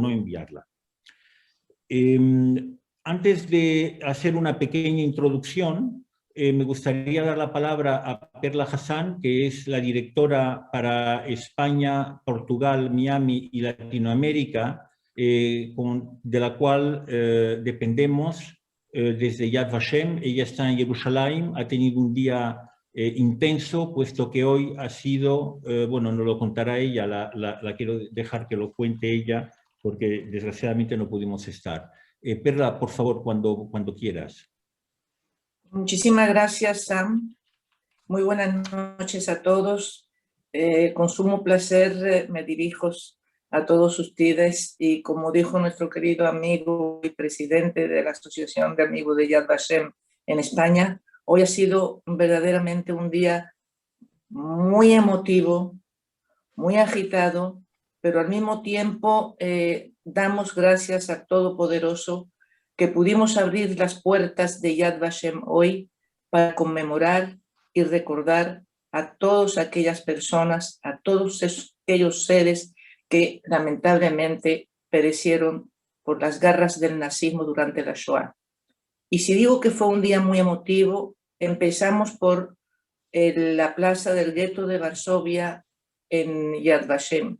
no enviarla. Antes de hacer una pequeña introducción, me gustaría dar la palabra a Perla Hassan, que es la directora para España, Portugal, Miami y Latinoamérica, de la cual dependemos desde Yad Vashem. Ella está en Jerusalén, ha tenido un día intenso, puesto que hoy ha sido, bueno, no lo contará ella, la quiero dejar que lo cuente ella, porque desgraciadamente no pudimos estar. Perla, por favor, cuando quieras. Muchísimas gracias, Sam. Muy buenas noches a todos. Con sumo placer me dirijo a todos ustedes y como dijo nuestro querido amigo y presidente de la Asociación de Amigos de Yad Vashem en España, hoy ha sido verdaderamente un día muy emotivo, muy agitado, pero al mismo tiempo damos gracias a Todopoderoso que pudimos abrir las puertas de Yad Vashem hoy para conmemorar y recordar a todas aquellas personas, a todos aquellos seres que lamentablemente perecieron por las garras del nazismo durante la Shoah. Y si digo que fue un día muy emotivo, empezamos por la plaza del gueto de Varsovia en Yad Vashem,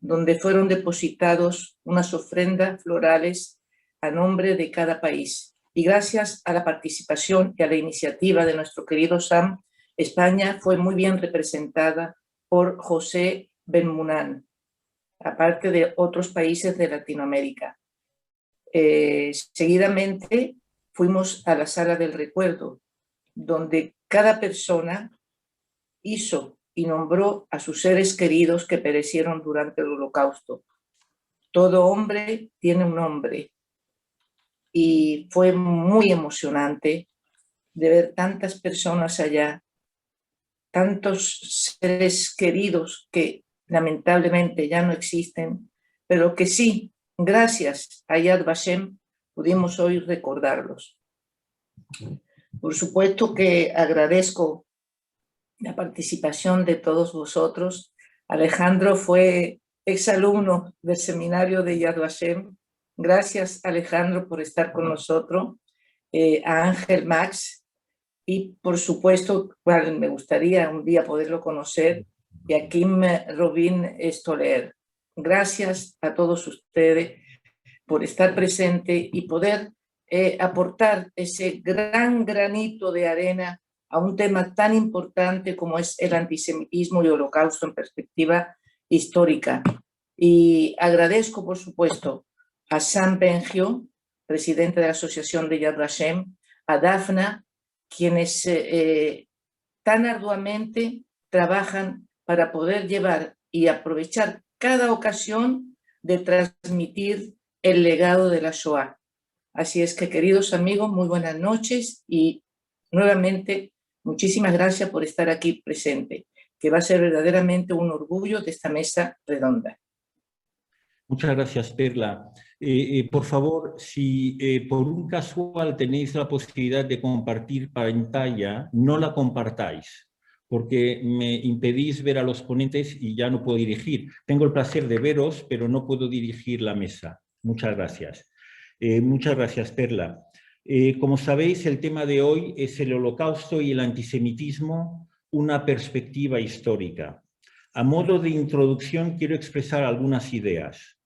donde fueron depositados unas ofrendas florales a nombre de cada país. Y gracias a la participación y a la iniciativa de nuestro querido Sam, España fue muy bien representada por José Ben-Munan, aparte de otros países de Latinoamérica. Seguidamente fuimos a la sala del recuerdo, donde cada persona hizo y nombró a sus seres queridos que perecieron durante el Holocausto. Todo hombre tiene un nombre. Y fue muy emocionante de ver tantas personas allá, tantos seres queridos que lamentablemente ya no existen, pero que sí, gracias a Yad Vashem, pudimos hoy recordarlos. Por supuesto que agradezco la participación de todos vosotros. Alejandro fue exalumno del seminario de Yad Vashem. Gracias, Alejandro, por estar con nosotros. A Ángel Max y, por supuesto, me gustaría un día poderlo conocer, y a Kim Robin Stoller. Gracias a todos ustedes por estar presente y poder aportar ese gran granito de arena a un tema tan importante como es el antisemitismo y el holocausto en perspectiva histórica. Y agradezco, por supuesto, a Sam Bengio, presidente de la Asociación de Yad Vashem, a Dafna, quienes tan arduamente trabajan para poder llevar y aprovechar cada ocasión de transmitir el legado de la Shoah. Así es que, queridos amigos, muy buenas noches y nuevamente muchísimas gracias por estar aquí presente, que va a ser verdaderamente un orgullo de esta mesa redonda. Muchas gracias, Perla. Por favor, si por un casual tenéis la posibilidad de compartir pantalla, no la compartáis, porque me impedís ver a los ponentes y ya no puedo dirigir. Tengo el placer de veros, pero no puedo dirigir la mesa. Muchas gracias. Muchas gracias, Perla. Como sabéis, el tema de hoy es el Holocausto y el antisemitismo, una perspectiva histórica. A modo de introducción, quiero expresar algunas ideas.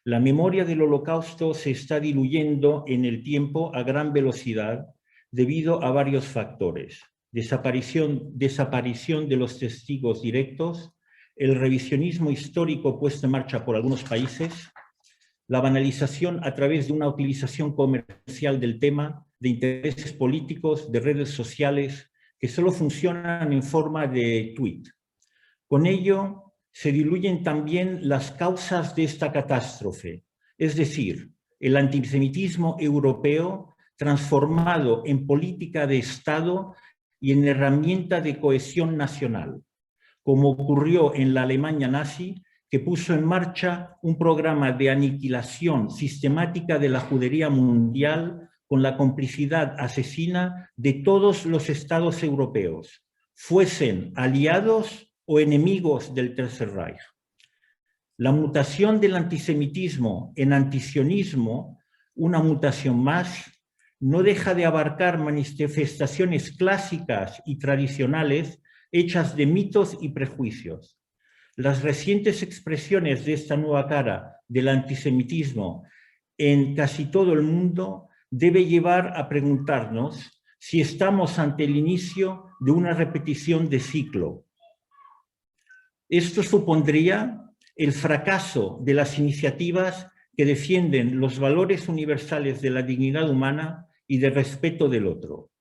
La memoria del Holocausto se está diluyendo en el tiempo a gran velocidad debido a varios factores. Desaparición de los testigos directos, el revisionismo histórico puesto en marcha por algunos países, la banalización a través de una utilización comercial del tema, de intereses políticos, de redes sociales, que solo funcionan en forma de tweet. Con ello, se diluyen también las causas de esta catástrofe, es decir, el antisemitismo europeo transformado en política de Estado y en herramienta de cohesión nacional, como ocurrió en la Alemania nazi, que puso en marcha un programa de aniquilación sistemática de la judería mundial con la complicidad asesina de todos los estados europeos, fuesen aliados o enemigos del Tercer Reich. La mutación del antisemitismo en antisionismo, una mutación más, no deja de abarcar manifestaciones clásicas y tradicionales hechas de mitos y prejuicios. Las recientes expresiones de esta nueva cara del antisemitismo en casi todo el mundo debe llevar a preguntarnos si estamos ante el inicio de una repetición de ciclo. Esto supondría el fracaso de las iniciativas que defienden los valores universales de la dignidad humana y del respeto del otro.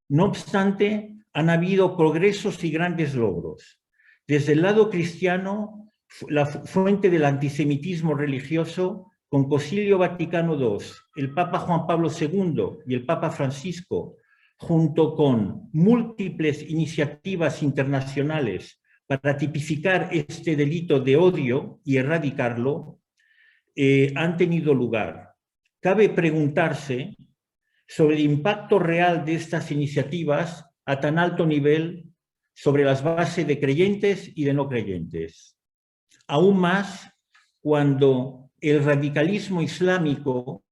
No obstante, han habido progresos y grandes logros. Desde el lado cristiano, la fuente del antisemitismo religioso, con Concilio Vaticano II, el Papa Juan Pablo II y el Papa Francisco, junto con múltiples iniciativas internacionales para tipificar este delito de odio y erradicarlo, han tenido lugar. Cabe preguntarse sobre el impacto real de estas iniciativas a tan alto nivel sobre las bases de creyentes y de no creyentes. Aún más cuando el radicalismo islámico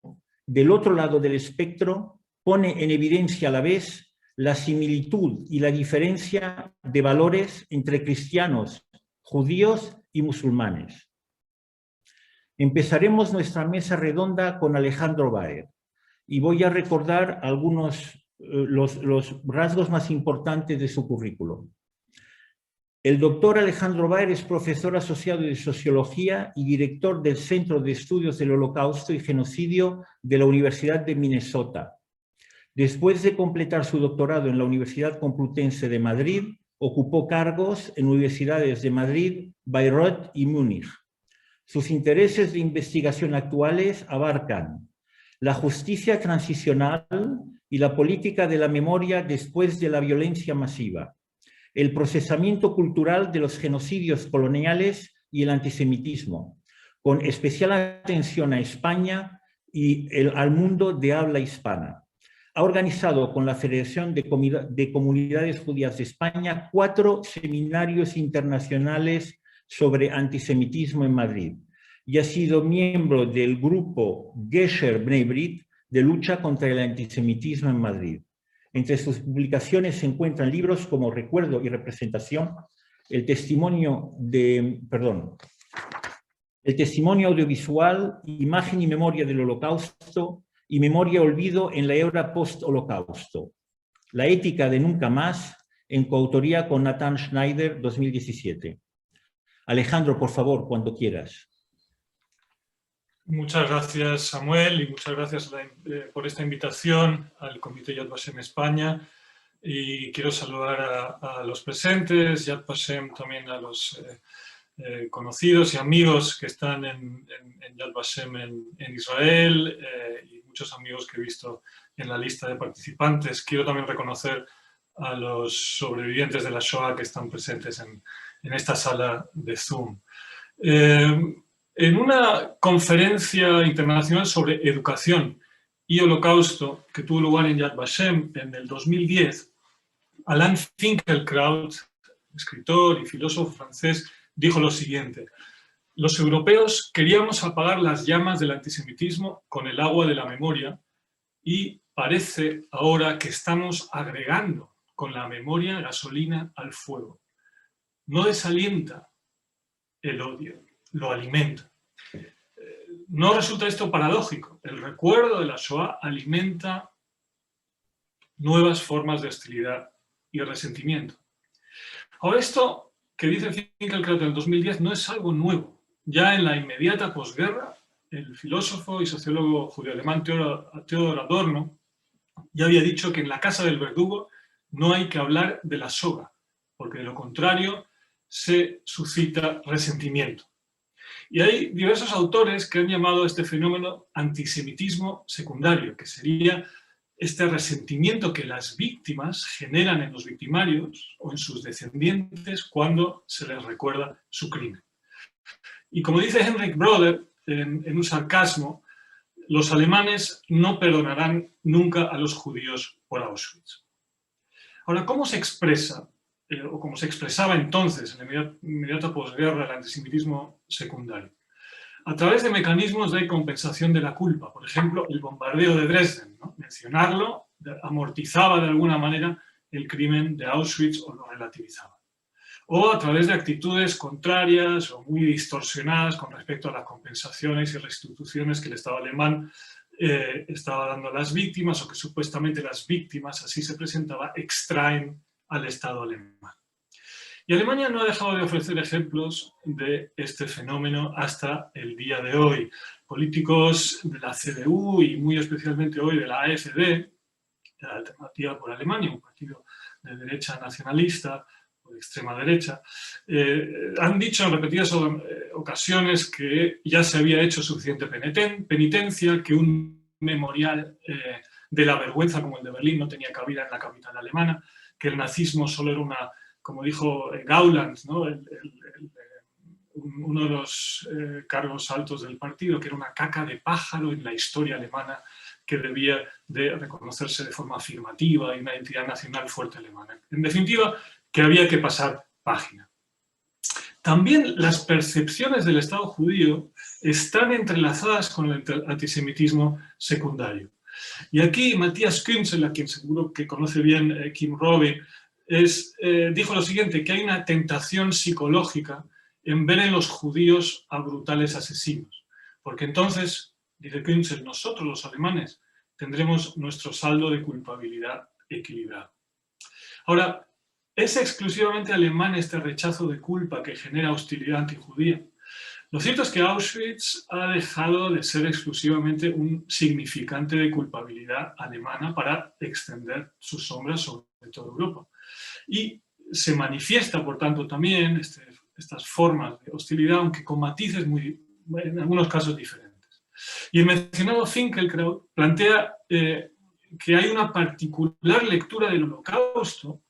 del otro lado del espectro pone en evidencia a la vez la similitud y la diferencia de valores entre cristianos, judíos y musulmanes. Empezaremos nuestra mesa redonda con Alejandro Baer y voy a recordar algunos los rasgos más importantes de su currículum. El doctor Alejandro Baer es profesor asociado de Sociología y director del Centro de Estudios del Holocausto y Genocidio de la Universidad de Minnesota. Después de completar su doctorado en la Universidad Complutense de Madrid, ocupó cargos en universidades de Madrid, Bayreuth y Múnich. Sus intereses de investigación actuales abarcan la justicia transicional y la política de la memoria después de la violencia masiva, el procesamiento cultural de los genocidios coloniales y el antisemitismo, con especial atención a España y al mundo de habla hispana. Ha organizado con la Federación de Comunidades Judías de España 4 seminarios internacionales sobre antisemitismo en Madrid y ha sido miembro del grupo Gesher Bnei Brit de lucha contra el antisemitismo en Madrid. Entre sus publicaciones se encuentran libros como Recuerdo y Representación, el testimonio audiovisual, Imagen y Memoria del Holocausto y Memoria y Olvido en la era post-Holocausto. La ética de Nunca Más, en coautoría con Nathan Schneider, 2017. Alejandro, por favor, cuando quieras. Muchas gracias, Samuel, y muchas gracias por esta invitación al Comité Yad Vashem España. Y quiero saludar a los presentes, Yad Vashem también a los conocidos y amigos que están en Yad Vashem en Israel y muchos amigos que he visto en la lista de participantes. Quiero también reconocer a los sobrevivientes de la Shoah que están presentes en esta sala de Zoom. En una conferencia internacional sobre educación y holocausto que tuvo lugar en Yad Vashem en el 2010, Alain Finkielkraut, escritor y filósofo francés, dijo lo siguiente: los europeos queríamos apagar las llamas del antisemitismo con el agua de la memoria y parece ahora que estamos agregando con la memoria gasolina al fuego. No desalienta el odio, lo alimenta. ¿No resulta esto paradójico? El recuerdo de la Shoah alimenta nuevas formas de hostilidad y resentimiento. Ahora, esto que dice Finkielkraut en el 2010 no es algo nuevo. Ya en la inmediata posguerra, el filósofo y sociólogo judío-alemán Theodor Adorno ya había dicho que en la casa del verdugo no hay que hablar de la soga, porque de lo contrario se suscita resentimiento. Y hay diversos autores que han llamado a este fenómeno antisemitismo secundario, que sería este resentimiento que las víctimas generan en los victimarios o en sus descendientes cuando se les recuerda su crimen. Y como dice Henrik Broder, en un sarcasmo, los alemanes no perdonarán nunca a los judíos por Auschwitz. Ahora, ¿cómo se expresa o como se expresaba entonces, en la inmediata posguerra, el antisemitismo secundario, a través de mecanismos de compensación de la culpa. Por ejemplo, el bombardeo de Dresden, ¿no? Mencionarlo amortizaba de alguna manera el crimen de Auschwitz o lo relativizaba. O a través de actitudes contrarias o muy distorsionadas con respecto a las compensaciones y restituciones que el Estado alemán estaba dando a las víctimas, o que supuestamente las víctimas, así se presentaba, extraen al Estado alemán. Y Alemania no ha dejado de ofrecer ejemplos de este fenómeno hasta el día de hoy. Políticos de la CDU y muy especialmente hoy de la AfD, de la Alternativa por Alemania, un partido de derecha nacionalista o de extrema derecha, han dicho en repetidas ocasiones que ya se había hecho suficiente penitencia, que un memorial de la vergüenza como el de Berlín no tenía cabida en la capital alemana, que el nazismo solo era una, como dijo Gauland, ¿no? Uno de los cargos altos del partido, que era una caca de pájaro en la historia alemana que debía de reconocerse de forma afirmativa y una identidad nacional fuerte alemana. En definitiva, que había que pasar página. También las percepciones del Estado judío están entrelazadas con el antisemitismo secundario. Y aquí Matthias Künzel, a quien seguro que conoce bien Kim Robin, dijo lo siguiente, que hay una tentación psicológica en ver en los judíos a brutales asesinos. Porque entonces, dice Künzel, nosotros los alemanes tendremos nuestro saldo de culpabilidad equilibrado. Ahora, ¿es exclusivamente alemán este rechazo de culpa que genera hostilidad antijudía? Lo cierto es que Auschwitz ha dejado de ser exclusivamente un significante de culpabilidad alemana para extender sus sombras sobre toda Europa. Y se manifiesta, por tanto, también estas formas de hostilidad, aunque con matices en algunos casos diferentes. Y el mencionado Finkelkraut plantea que hay una particular lectura del Holocausto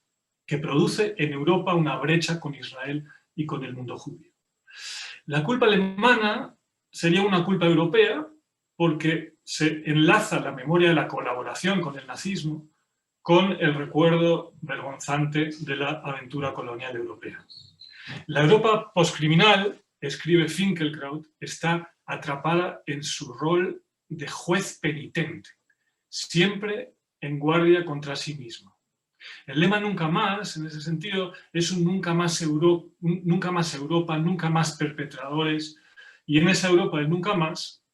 que produce en Europa una brecha con Israel y con el mundo judío. La culpa alemana sería una culpa europea porque se enlaza la memoria de la colaboración con el nazismo con el recuerdo vergonzante de la aventura colonial europea. La Europa postcriminal, escribe Finkelkraut, está atrapada en su rol de juez penitente, siempre en guardia contra sí misma. El lema nunca más, en ese sentido, es un nunca más Europa, nunca más perpetradores, y en esa Europa del nunca más,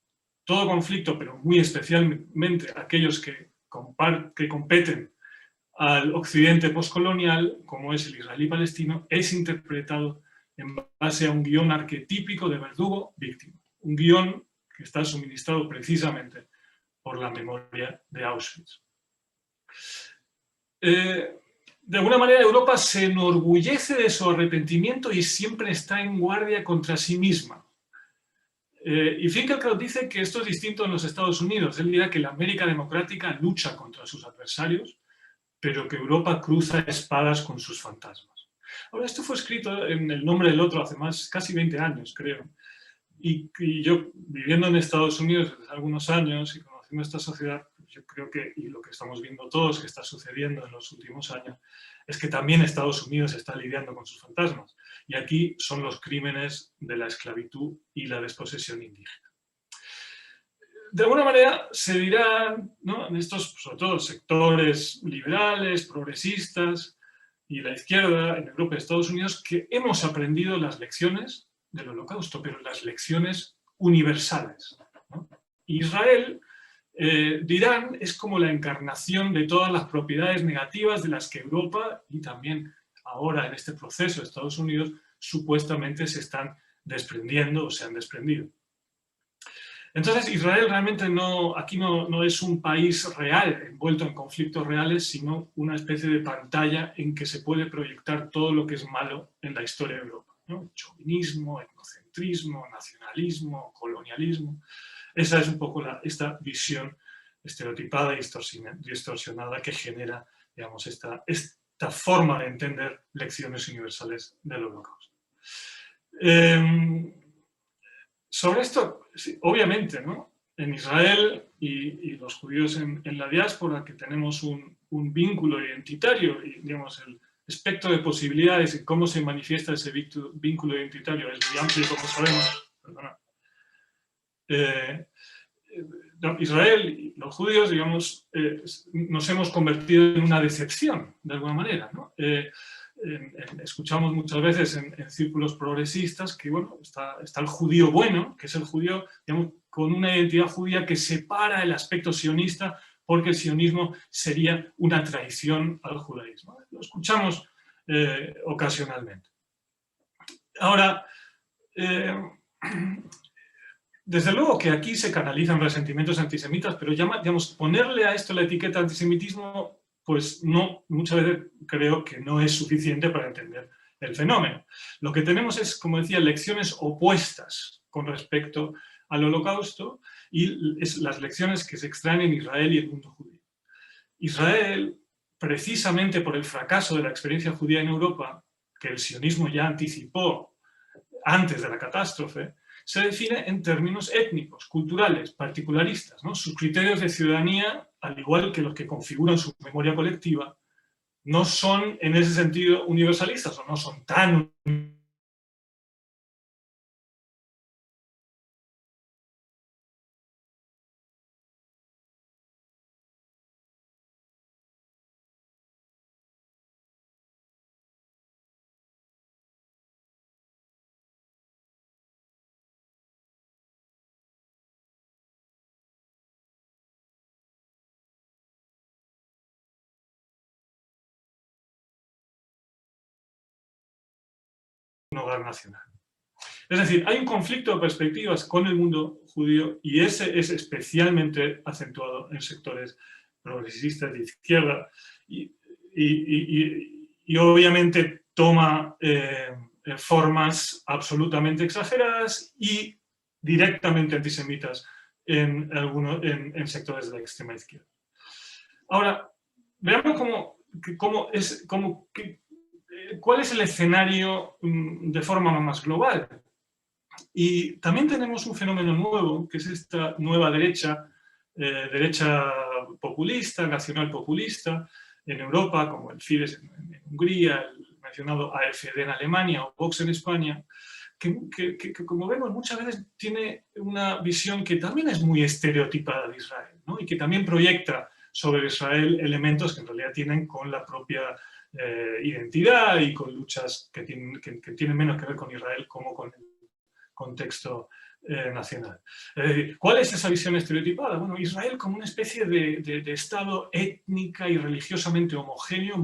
todo conflicto, pero muy especialmente aquellos que competen al occidente postcolonial, como es el israelí-palestino, es interpretado en base a un guión arquetípico de verdugo-víctima. Un guión que está suministrado precisamente por la memoria de Auschwitz. De alguna manera Europa se enorgullece de su arrepentimiento y siempre está en guardia contra sí misma. Y Finkelkraut dice que esto es distinto en los Estados Unidos. Él dirá que la América democrática lucha contra sus adversarios, pero que Europa cruza espadas con sus fantasmas. Ahora, esto fue escrito en El nombre del otro hace casi 20 años, creo. Y yo, viviendo en Estados Unidos desde algunos años y conociendo esta sociedad, yo creo que, y lo que estamos viendo todos que está sucediendo en los últimos años, es que también Estados Unidos está lidiando con sus fantasmas. Y aquí son los crímenes de la esclavitud y la desposesión indígena. De alguna manera se dirá, ¿no?, en estos, sobre todo, sectores liberales, progresistas y la izquierda en Europa y Estados Unidos, que hemos aprendido las lecciones del Holocausto, pero las lecciones universales, ¿no? Israel, dirán, es como la encarnación de todas las propiedades negativas de las que Europa y también ahora en este proceso de Estados Unidos supuestamente se están desprendiendo o se han desprendido. Entonces, Israel realmente aquí no es un país real, envuelto en conflictos reales, sino una especie de pantalla en que se puede proyectar todo lo que es malo en la historia de Europa, ¿no? Chauvinismo, etnocentrismo, nacionalismo, colonialismo. Esa es un poco esta visión estereotipada y distorsionada que genera, digamos, esta forma de entender lecciones universales del Holocausto. Sobre esto, sí, obviamente, ¿no?, en Israel y los judíos en la diáspora, que tenemos un vínculo identitario y, digamos, espectro de posibilidades y cómo se manifiesta ese vínculo identitario es muy amplio, como sabemos. Perdona. Israel y los judíos, digamos, nos hemos convertido en una decepción, de alguna manera, ¿no? Escuchamos muchas veces en círculos progresistas que, bueno, está el judío bueno, que es el judío, digamos, con una identidad judía que separa el aspecto sionista, porque el sionismo sería una traición al judaísmo. Lo escuchamos ocasionalmente. Ahora, desde luego que aquí se canalizan resentimientos antisemitas, pero digamos, ponerle a esto la etiqueta antisemitismo, pues no, muchas veces creo que no es suficiente para entender el fenómeno. Lo que tenemos es, como decía, lecciones opuestas con respecto al Holocausto y es las lecciones que se extraen en Israel y el mundo judío. Israel, precisamente por el fracaso de la experiencia judía en Europa, que el sionismo ya anticipó antes de la catástrofe, se define en términos étnicos, culturales, particularistas, ¿no? Sus criterios de ciudadanía, al igual que los que configuran su memoria colectiva, no son en ese sentido universalistas o no son tan un hogar nacional. Es decir, hay un conflicto de perspectivas con el mundo judío y ese es especialmente acentuado en sectores progresistas de izquierda y obviamente toma formas absolutamente exageradas y directamente antisemitas en sectores de la extrema izquierda. Ahora, veamos cuál es el escenario de forma más global. Y también tenemos un fenómeno nuevo, que es esta nueva derecha, derecha populista, nacional populista, en Europa, como el Fidesz en Hungría, el mencionado AfD en Alemania o Vox en España, que como vemos muchas veces tiene una visión que también es muy estereotipada de Israel, ¿no? Y que también proyecta sobre Israel elementos que en realidad tienen con la propia identidad y con luchas que tienen menos que ver con Israel como con el contexto nacional. Es decir, ¿cuál es esa visión estereotipada? Bueno, Israel como una especie de Estado étnica y religiosamente homogéneo,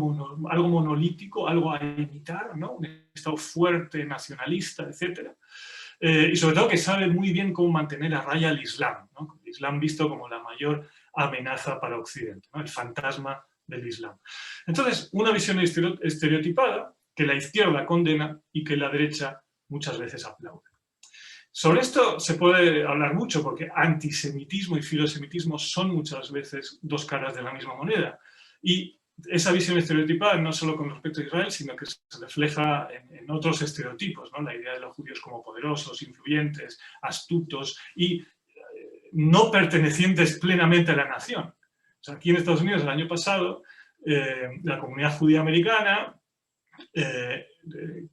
algo monolítico, algo a imitar, ¿no? Un Estado fuerte, nacionalista, etc. Y sobre todo que sabe muy bien cómo mantener a raya al Islam, ¿no? El Islam visto como la mayor amenaza para Occidente, ¿no? El fantasma del Islam. Entonces, una visión estereotipada que la izquierda condena y que la derecha muchas veces aplaude. Sobre esto se puede hablar mucho porque antisemitismo y filosemitismo son muchas veces dos caras de la misma moneda. Y esa visión estereotipada no solo con respecto a Israel, sino que se refleja en otros estereotipos, ¿no? La idea de los judíos como poderosos, influyentes, astutos y no pertenecientes plenamente a la nación. O sea, aquí en Estados Unidos el año pasado la comunidad judía americana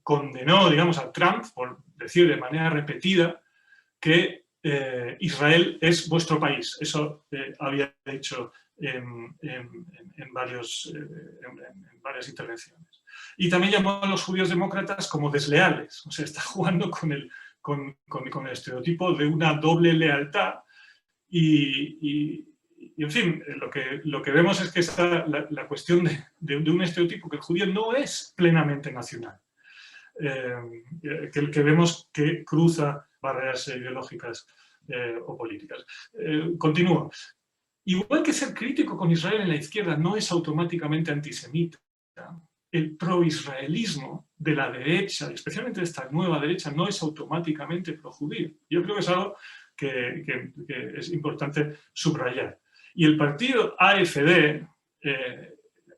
condenó, digamos, a Trump por decir de manera repetida que Israel es vuestro país. Eso había dicho en varias intervenciones. Y también llamó a los judíos demócratas como desleales. O sea, está jugando con el estereotipo de una doble lealtad y en fin, lo que vemos es que está la cuestión de un estereotipo que el judío no es plenamente nacional. Que vemos que cruza barreras ideológicas o políticas. Continúo. Igual que ser crítico con Israel en la izquierda no es automáticamente antisemita, el pro-israelismo de la derecha, especialmente de esta nueva derecha, no es automáticamente pro-judío. Yo creo que es algo que es importante subrayar. Y el partido AfD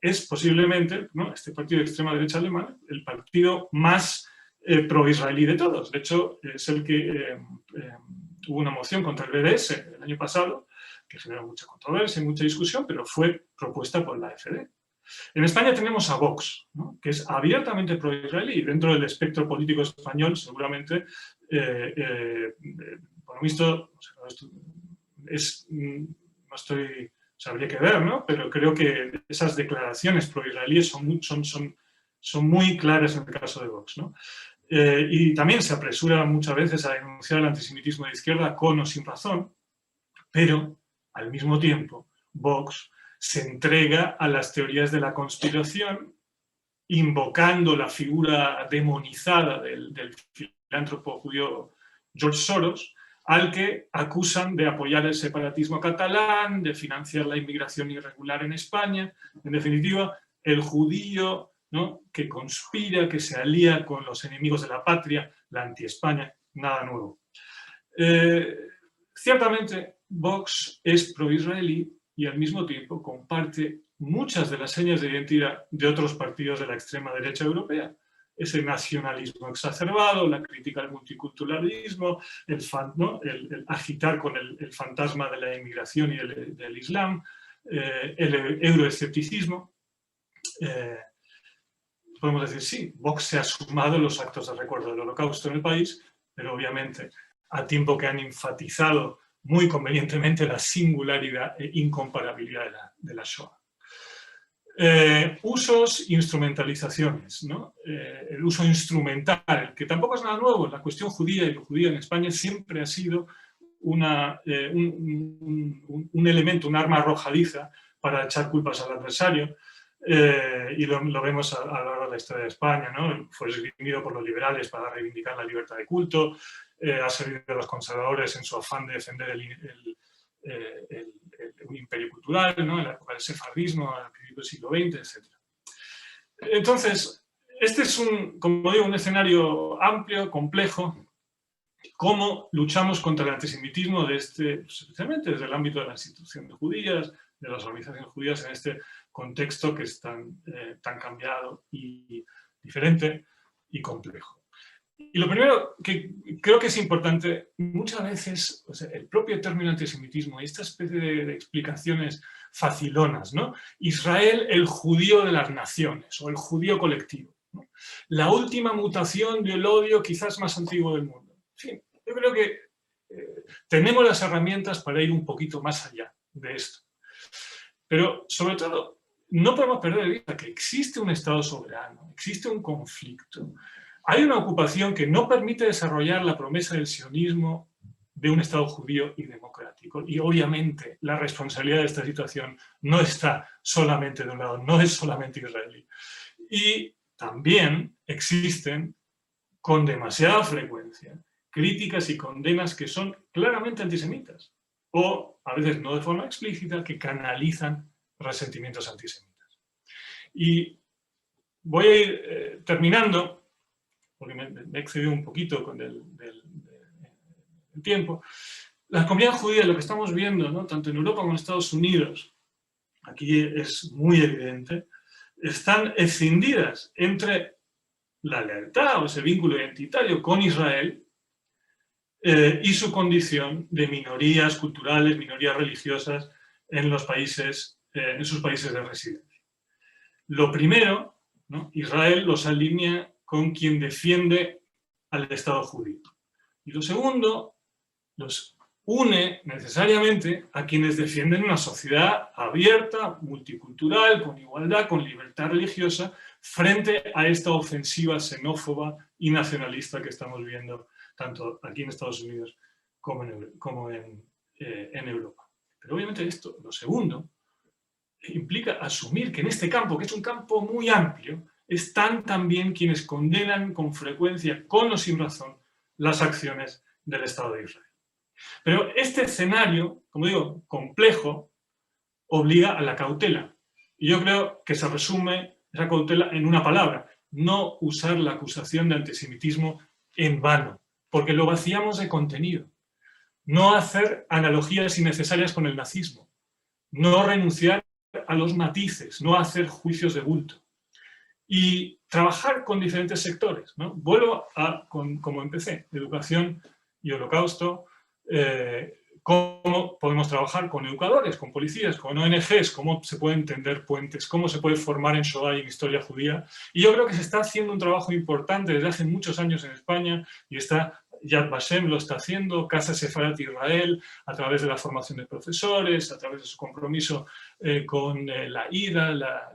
es posiblemente, ¿no?, este partido de extrema derecha alemán, el partido más pro-israelí de todos. De hecho, es el que hubo una moción contra el BDS el año pasado, que generó mucha controversia y mucha discusión, pero fue propuesta por la AfD. En España tenemos a Vox, ¿no?, que es abiertamente pro-israelí. Dentro del espectro político español, seguramente, por lo visto, habría que ver, ¿no?, pero creo que esas declaraciones pro-israelíes son muy claras en el caso de Vox, ¿no? Y también se apresura muchas veces a denunciar el antisemitismo de izquierda con o sin razón, pero al mismo tiempo Vox se entrega a las teorías de la conspiración, invocando la figura demonizada del filántropo judío George Soros, al que acusan de apoyar el separatismo catalán, de financiar la inmigración irregular en España. En definitiva, el judío, ¿no?, que conspira, que se alía con los enemigos de la patria, la anti-España, nada nuevo. Ciertamente, Vox es pro-israelí y al mismo tiempo comparte muchas de las señas de identidad de otros partidos de la extrema derecha europea. Ese nacionalismo exacerbado, la crítica al multiculturalismo, el agitar con el fantasma de la inmigración y del Islam, el euroescepticismo. Podemos decir, sí, Vox se ha sumado en los actos de recuerdo del Holocausto en el país, pero obviamente a tiempo que han enfatizado muy convenientemente la singularidad e incomparabilidad de la Shoah. Usos, instrumentalizaciones, ¿no? El uso instrumental, que tampoco es nada nuevo. La cuestión judía y lo judío en España siempre ha sido un elemento, un arma arrojadiza para echar culpas al adversario. Y lo vemos a lo largo de la historia de España, ¿no? Fue esgrimido por los liberales para reivindicar la libertad de culto, ha servido a los conservadores en su afán de defender un imperio cultural, ¿no?, en la época del sefardismo, al principio del siglo XX, etc. Entonces, este es como digo, un escenario amplio, complejo. ¿Cómo luchamos contra el antisemitismo especialmente desde el ámbito de las instituciones judías, de las organizaciones judías, en este contexto que es tan cambiado y diferente y complejo? Y lo primero que creo que es importante, muchas veces, o sea, el propio término antisemitismo y esta especie de explicaciones facilonas, ¿no? Israel, el judío de las naciones, o el judío colectivo, ¿no? La última mutación del odio quizás más antiguo del mundo. En fin, yo creo que tenemos las herramientas para ir un poquito más allá de esto. Pero, sobre todo, no podemos perder de vista que existe un Estado soberano, existe un conflicto. Hay una ocupación que no permite desarrollar la promesa del sionismo de un Estado judío y democrático. Y obviamente la responsabilidad de esta situación no está solamente de un lado, no es solamente israelí. Y también existen, con demasiada frecuencia, críticas y condenas que son claramente antisemitas, o a veces no de forma explícita, que canalizan resentimientos antisemitas. Y voy a ir terminando, porque me he excedido un poquito con el tiempo. La comunidad judía, lo que estamos viendo, ¿no?, tanto en Europa como en Estados Unidos, aquí es muy evidente, están escindidas entre la lealtad o ese vínculo identitario con Israel y su condición de minorías culturales, minorías religiosas en sus países de residencia. Lo primero, ¿no?, Israel los alinea con quien defiende al Estado judío. Y lo segundo, los une necesariamente a quienes defienden una sociedad abierta, multicultural, con igualdad, con libertad religiosa, frente a esta ofensiva xenófoba y nacionalista que estamos viendo tanto aquí en Estados Unidos como en Europa. Pero obviamente esto, lo segundo, implica asumir que en este campo, que es un campo muy amplio, están también quienes condenan con frecuencia, con o sin razón, las acciones del Estado de Israel. Pero este escenario, como digo, complejo, obliga a la cautela. Y yo creo que se resume esa cautela en una palabra: no usar la acusación de antisemitismo en vano, porque lo vaciamos de contenido. No hacer analogías innecesarias con el nazismo. No renunciar a los matices, no hacer juicios de bulto. Y trabajar con diferentes sectores, ¿no? Vuelvo a como empecé: educación y holocausto, cómo podemos trabajar con educadores, con policías, con ONGs, cómo se pueden tender puentes, cómo se puede formar en Shoah y en historia judía. Y yo creo que se está haciendo un trabajo importante desde hace muchos años en España, y Yad Vashem lo está haciendo, Casa Sefarat Israel, a través de la formación de profesores, a través de su compromiso con la IDA, la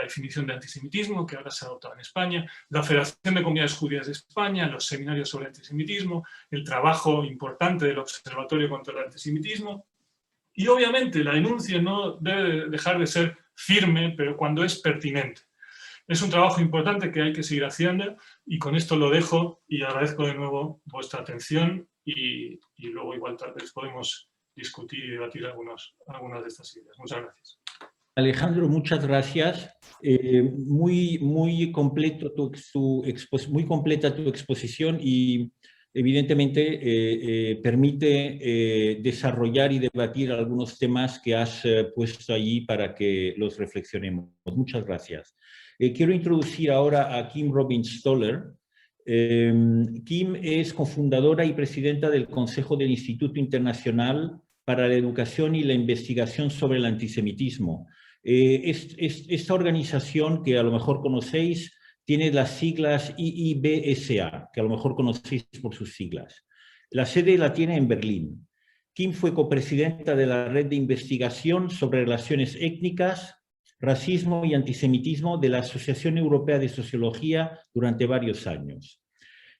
definición de antisemitismo, que ahora se ha adoptado en España, la Federación de Comunidades Judías de España, los seminarios sobre antisemitismo, el trabajo importante del Observatorio contra el Antisemitismo. Y obviamente la denuncia no debe dejar de ser firme, pero cuando es pertinente. Es un trabajo importante que hay que seguir haciendo, y con esto lo dejo y agradezco de nuevo vuestra atención, y luego igual tal vez podemos discutir y debatir algunas de estas ideas. Muchas gracias. Alejandro, muchas gracias. Muy completa tu exposición, y evidentemente permite desarrollar y debatir algunos temas que has puesto allí para que los reflexionemos. Muchas gracias. Quiero introducir ahora a Kim Robins-Stoller. Kim es cofundadora y presidenta del Consejo del Instituto Internacional para la Educación y la Investigación sobre el Antisemitismo. Esta organización, que a lo mejor conocéis, tiene las siglas IIBSA, que a lo mejor conocéis por sus siglas. La sede la tiene en Berlín. Kim fue copresidenta de la Red de Investigación sobre Relaciones Étnicas, Racismo y Antisemitismo de la Asociación Europea de Sociología durante varios años.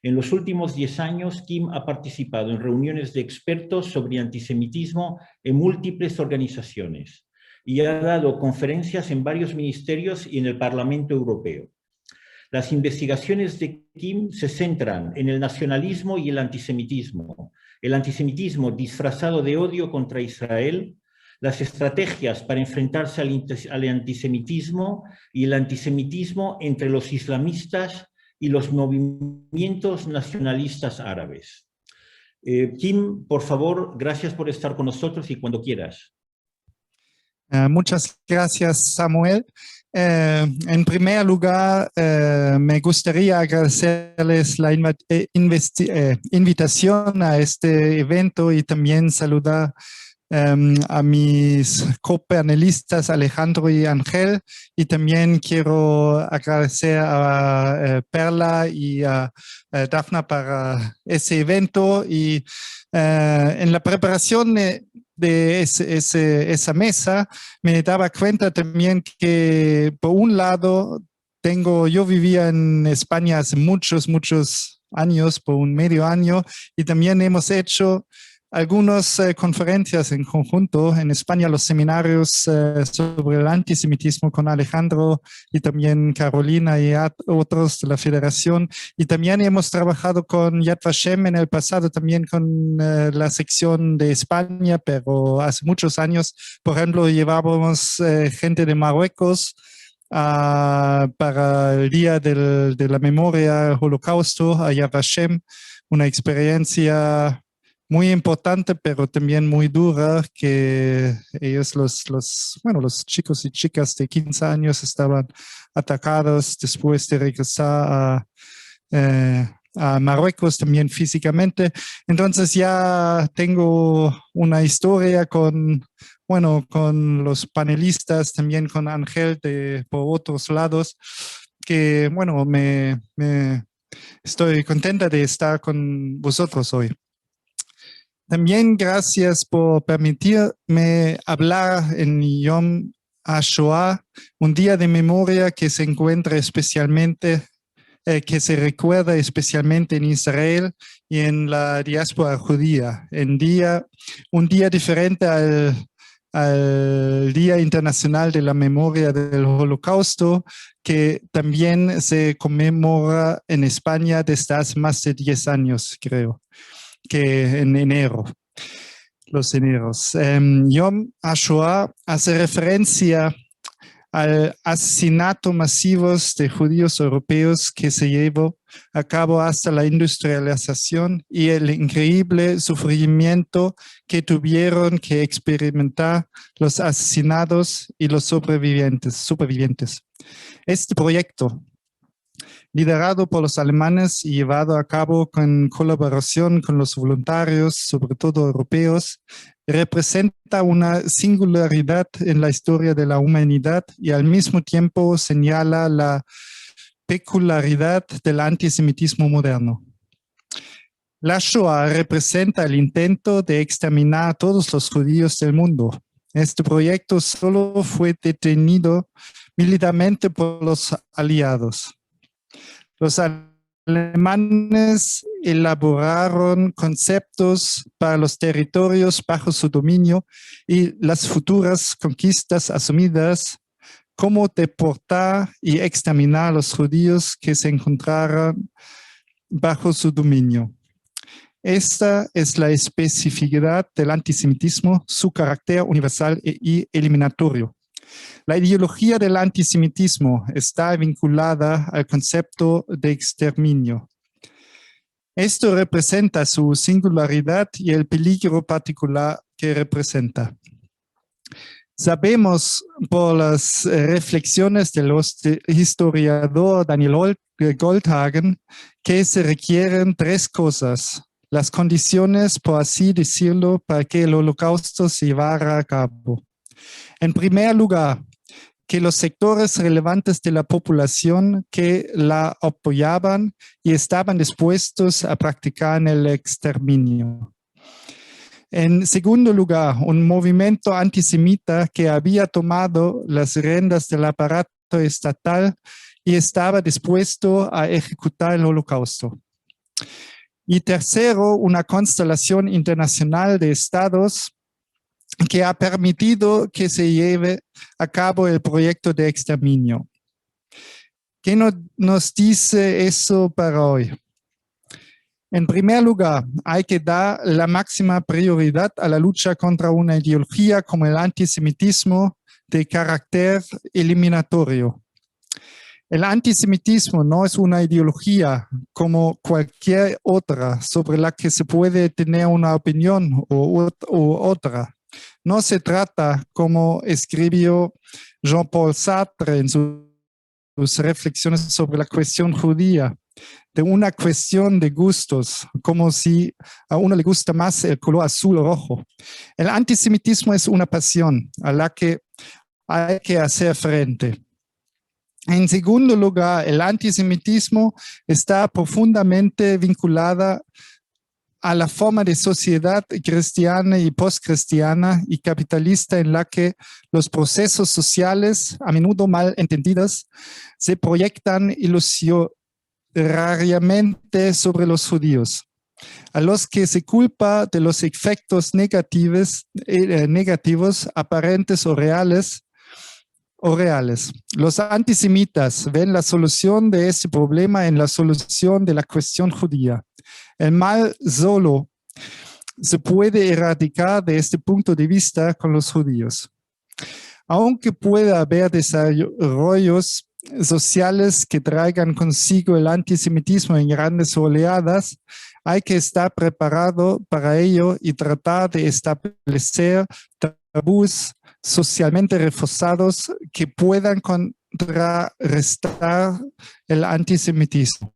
En los últimos 10 años, Kim ha participado en reuniones de expertos sobre antisemitismo en múltiples organizaciones y ha dado conferencias en varios ministerios y en el Parlamento Europeo. Las investigaciones de Kim se centran en el nacionalismo y el antisemitismo disfrazado de odio contra Israel, las estrategias para enfrentarse al antisemitismo y el antisemitismo entre los islamistas y los movimientos nacionalistas árabes. Kim, por favor, gracias por estar con nosotros, y cuando quieras. Muchas gracias, Samuel. En primer lugar, me gustaría agradecerles la invitación a este evento, y también saludar a mis copanelistas Alejandro y Ángel, y también quiero agradecer a Perla y a Dafna para ese evento. Y en la preparación de esa mesa me daba cuenta también que, por un lado, yo vivía en España hace muchos años, por un medio año, y también hemos hecho algunas conferencias en conjunto en España, los seminarios sobre el antisemitismo con Alejandro y también Carolina y otros de la Federación. Y también hemos trabajado con Yad Vashem en el pasado, también con la sección de España, pero hace muchos años. Por ejemplo, llevábamos gente de Marruecos para el Día de la Memoria del Holocausto a Yad Vashem, una experiencia muy importante, pero también muy dura, que ellos, los chicos y chicas de 15 años estaban atacados después de regresar a Marruecos, también físicamente. Entonces ya tengo una historia con los panelistas, también con Ángel por otros lados, que me estoy contenta de estar con vosotros hoy. También gracias por permitirme hablar en Yom HaShoah, un día de memoria que se encuentra especialmente, que se recuerda especialmente en Israel y en la diáspora judía. Un día diferente al Día Internacional de la Memoria del Holocausto, que también se conmemora en España desde hace más de 10 años, creo, que en enero, los eneros. Yom HaShoah hace referencia al asesinato masivo de judíos europeos que se llevó a cabo hasta la industrialización y el increíble sufrimiento que tuvieron que experimentar los asesinados y los supervivientes. Este proyecto liderado por los alemanes y llevado a cabo con colaboración con los voluntarios, sobre todo europeos, representa una singularidad en la historia de la humanidad y al mismo tiempo señala la peculiaridad del antisemitismo moderno. La Shoah representa el intento de exterminar a todos los judíos del mundo. Este proyecto solo fue detenido militarmente por los aliados. Los alemanes elaboraron conceptos para los territorios bajo su dominio y las futuras conquistas asumidas, como deportar y exterminar a los judíos que se encontraran bajo su dominio. Esta es la especificidad del antisemitismo, su carácter universal y eliminatorio. La ideología del antisemitismo está vinculada al concepto de exterminio. Esto representa su singularidad y el peligro particular que representa. Sabemos por las reflexiones del historiador Daniel Goldhagen que se requieren tres cosas, las condiciones, por así decirlo, para que el holocausto se llevara a cabo. En primer lugar, que los sectores relevantes de la población que la apoyaban y estaban dispuestos a practicar el exterminio. En segundo lugar, un movimiento antisemita que había tomado las riendas del aparato estatal y estaba dispuesto a ejecutar el holocausto. Y tercero, una constelación internacional de estados que ha permitido que se lleve a cabo el proyecto de exterminio. ¿Qué nos dice eso para hoy? En primer lugar, hay que dar la máxima prioridad a la lucha contra una ideología como el antisemitismo de carácter eliminatorio. El antisemitismo no es una ideología como cualquier otra sobre la que se puede tener una opinión u otra. No se trata, como escribió Jean-Paul Sartre en sus reflexiones sobre la cuestión judía, de una cuestión de gustos, como si a uno le gusta más el color azul o rojo. El antisemitismo es una pasión a la que hay que hacer frente. En segundo lugar, el antisemitismo está profundamente vinculada a la forma de sociedad cristiana y postcristiana y capitalista en la que los procesos sociales, a menudo mal entendidos, se proyectan ilusionariamente sobre los judíos, a los que se culpa de los efectos negativos aparentes o reales. Los antisemitas ven la solución de este problema en la solución de la cuestión judía. El mal solo se puede erradicar de este punto de vista con los judíos. Aunque pueda haber desarrollos sociales que traigan consigo el antisemitismo en grandes oleadas, hay que estar preparado para ello y tratar de establecer tabús socialmente reforzados que puedan contrarrestar el antisemitismo.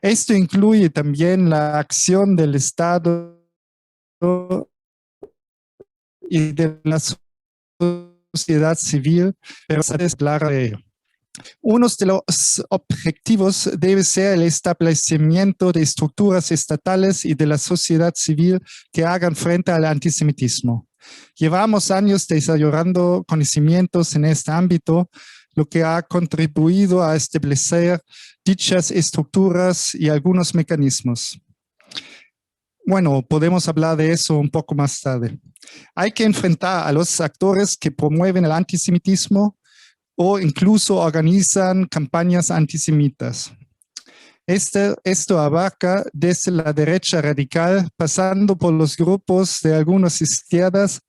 Esto incluye también la acción del Estado y de la sociedad civil, pero se desclara de ello. Uno de los objetivos debe ser el establecimiento de estructuras estatales y de la sociedad civil que hagan frente al antisemitismo. Llevamos años desarrollando conocimientos en este ámbito, lo que ha contribuido a establecer dichas estructuras y algunos mecanismos. Bueno, podemos hablar de eso un poco más tarde. Hay que enfrentar a los actores que promueven el antisemitismo o incluso organizan campañas antisemitas. Esto abarca desde la derecha radical, pasando por los grupos de algunas izquierdas,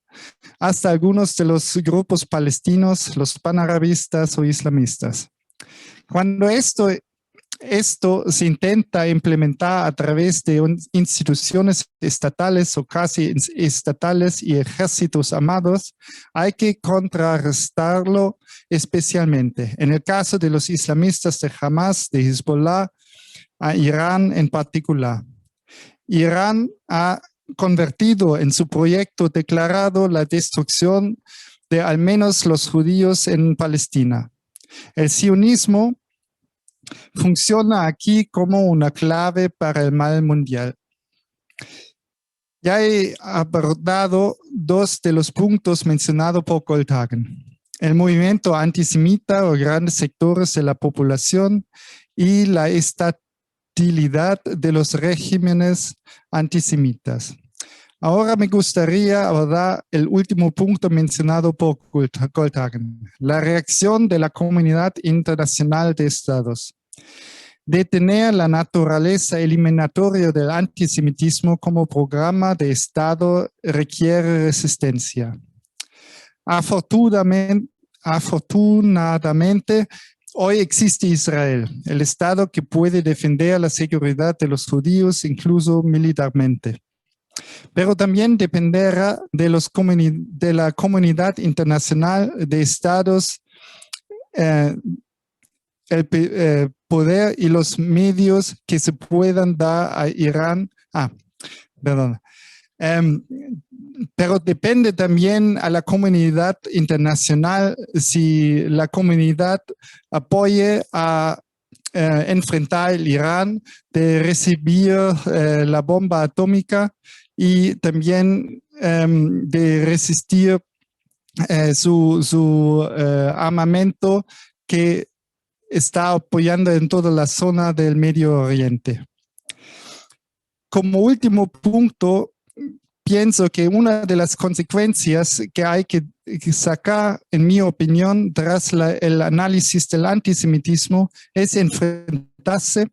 hasta algunos de los grupos palestinos, los panarabistas o islamistas. Cuando esto esto se intenta implementar a través de instituciones estatales o casi estatales y ejércitos armados, hay que contrarrestarlo especialmente. En el caso de los islamistas de Hamas, de Hezbollah, a Irán en particular. Irán ha convertido en su proyecto declarado la destrucción de al menos los judíos en Palestina. El sionismo funciona aquí como una clave para el mal mundial. Ya he abordado dos de los puntos mencionados por Goldhagen. El movimiento antisemita o grandes sectores de la población y la estatilidad de los regímenes antisemitas. Ahora me gustaría abordar el último punto mencionado por Goldhagen, la reacción de la comunidad internacional de estados. Detener la naturaleza eliminatoria del antisemitismo como programa de Estado requiere resistencia. Afortunadamente, hoy existe Israel, el Estado que puede defender la seguridad de los judíos, incluso militarmente. Pero también dependerá de la comunidad internacional de estados, el poder y los medios que se puedan dar a Irán. Pero depende también a la comunidad internacional si la comunidad apoye a enfrentar el Irán, de recibir la bomba atómica y también de resistir su armamento que está apoyando en toda la zona del Medio Oriente. Como último punto, pienso que una de las consecuencias que hay que sacar, en mi opinión, tras el análisis del antisemitismo es enfrentarse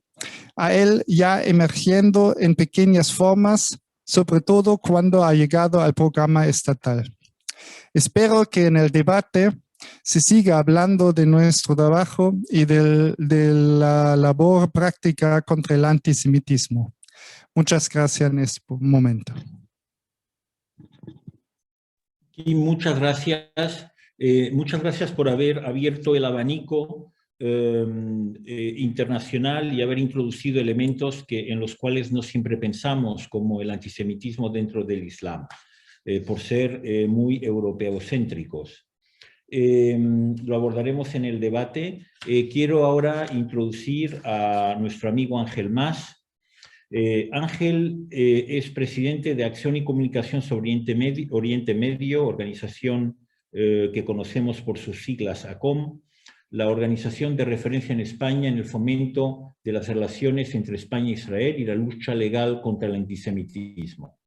a él ya emergiendo en pequeñas formas, sobre todo cuando ha llegado al programa estatal. Espero que en el debate se siga hablando de nuestro trabajo y de la labor práctica contra el antisemitismo. Muchas gracias en este momento. Y muchas gracias por haber abierto el abanico internacional y haber introducido elementos en los cuales no siempre pensamos, como el antisemitismo dentro del Islam, por ser muy europeocéntricos. Lo abordaremos en el debate. Quiero ahora introducir a nuestro amigo Ángel Mas. Ángel es presidente de Acción y Comunicación sobre Oriente Medio, organización que conocemos por sus siglas ACOM, la organización de referencia en España en el fomento de las relaciones entre España e Israel y la lucha legal contra el antisemitismo.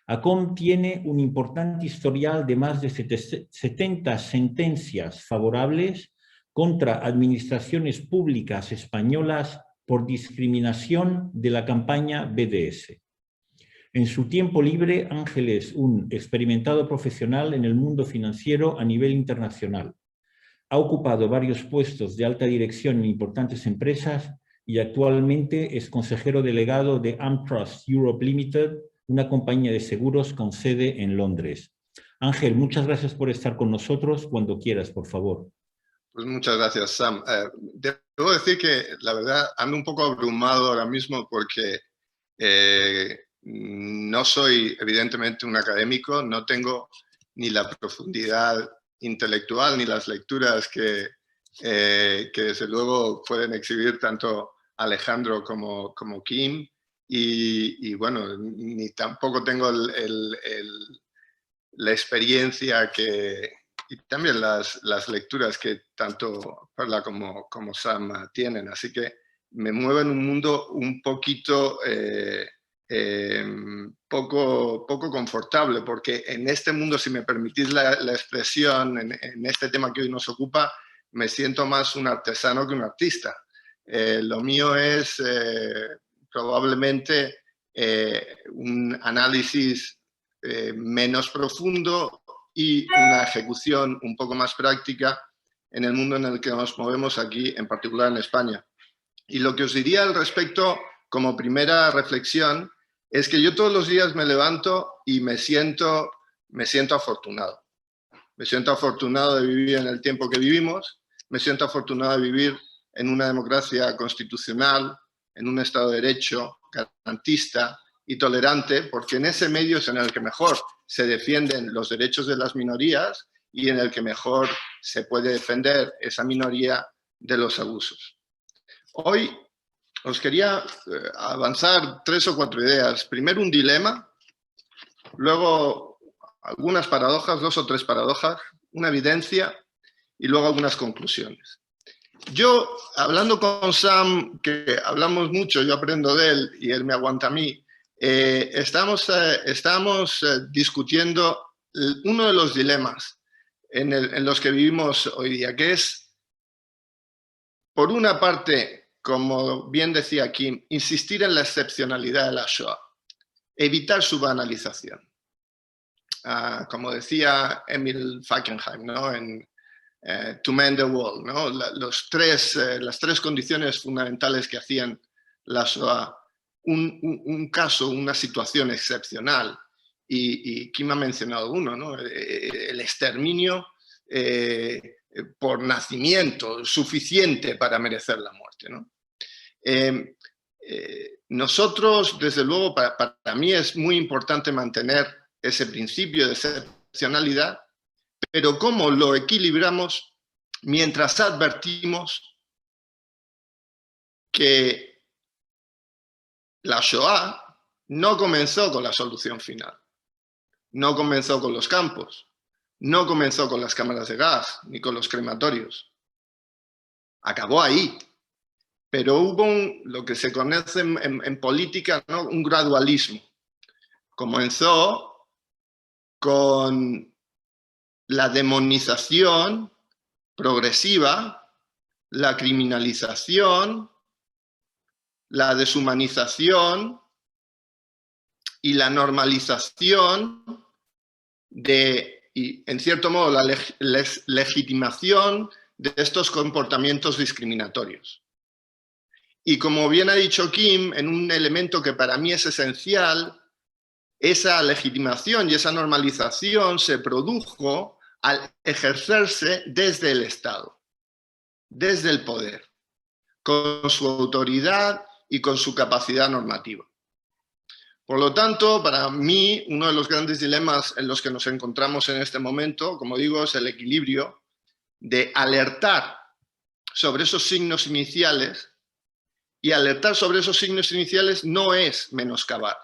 ACOM tiene un importante historial de más de 70 sentencias favorables contra administraciones públicas españolas por discriminación de la campaña BDS. En su tiempo libre, Ángel es un experimentado profesional en el mundo financiero a nivel internacional. Ha ocupado varios puestos de alta dirección en importantes empresas y actualmente es consejero delegado de AmTrust Europe Limited, una compañía de seguros con sede en Londres. Ángel, muchas gracias por estar con nosotros. Cuando quieras, por favor. Pues muchas gracias, Sam. Debo decir que la verdad ando un poco abrumado ahora mismo porque no soy evidentemente un académico, no tengo ni la profundidad intelectual ni las lecturas que desde luego pueden exhibir tanto Alejandro como Kim y bueno, ni tampoco tengo la experiencia y también las lecturas que tanto Perla como Sam tienen. Así que me muevo en un mundo un poquito poco confortable, porque en este mundo, si me permitís la expresión, en este tema que hoy nos ocupa, me siento más un artesano que un artista. Lo mío es probablemente un análisis menos profundo y una ejecución un poco más práctica en el mundo en el que nos movemos aquí, en particular en España. Y lo que os diría al respecto, como primera reflexión, es que yo todos los días me levanto y me siento afortunado. Me siento afortunado de vivir en el tiempo que vivimos, me siento afortunado de vivir en una democracia constitucional, en un Estado de Derecho garantista y tolerante, porque en ese medio es en el que mejor se defienden los derechos de las minorías y en el que mejor se puede defender esa minoría de los abusos. Hoy os quería avanzar 3 o 4 ideas. Primero un dilema, luego algunas paradojas, 2 o 3 paradojas, una evidencia y luego algunas conclusiones. Yo, hablando con Sam, que hablamos mucho, yo aprendo de él y él me aguanta a mí, estamos discutiendo uno de los dilemas en los que vivimos hoy día, que es, por una parte, como bien decía Kim, insistir en la excepcionalidad de la Shoah, evitar su banalización. Como decía Emil Fackenheim, ¿no? En To Mend the World, ¿no? Las tres condiciones fundamentales que hacían la Shoah un caso, una situación excepcional. Y Kim ha mencionado uno, ¿no? El exterminio por nacimiento, suficiente para merecer la muerte, ¿no? Nosotros, desde luego, para mí es muy importante mantener ese principio de excepcionalidad, pero ¿cómo lo equilibramos mientras advertimos que la Shoah no comenzó con la solución final, no comenzó con los campos, no comenzó con las cámaras de gas ni con los crematorios? Acabó ahí. Pero hubo lo que se conoce en política, ¿no? Un gradualismo. Comenzó con la demonización progresiva, la criminalización, la deshumanización y la normalización y en cierto modo la legitimación de estos comportamientos discriminatorios. Y como bien ha dicho Kim, en un elemento que para mí es esencial, esa legitimación y esa normalización se produjo al ejercerse desde el Estado, desde el poder, con su autoridad y con su capacidad normativa. Por lo tanto, para mí, uno de los grandes dilemas en los que nos encontramos en este momento, como digo, es el equilibrio de alertar sobre esos signos iniciales. Y alertar sobre esos signos iniciales no es menoscabar.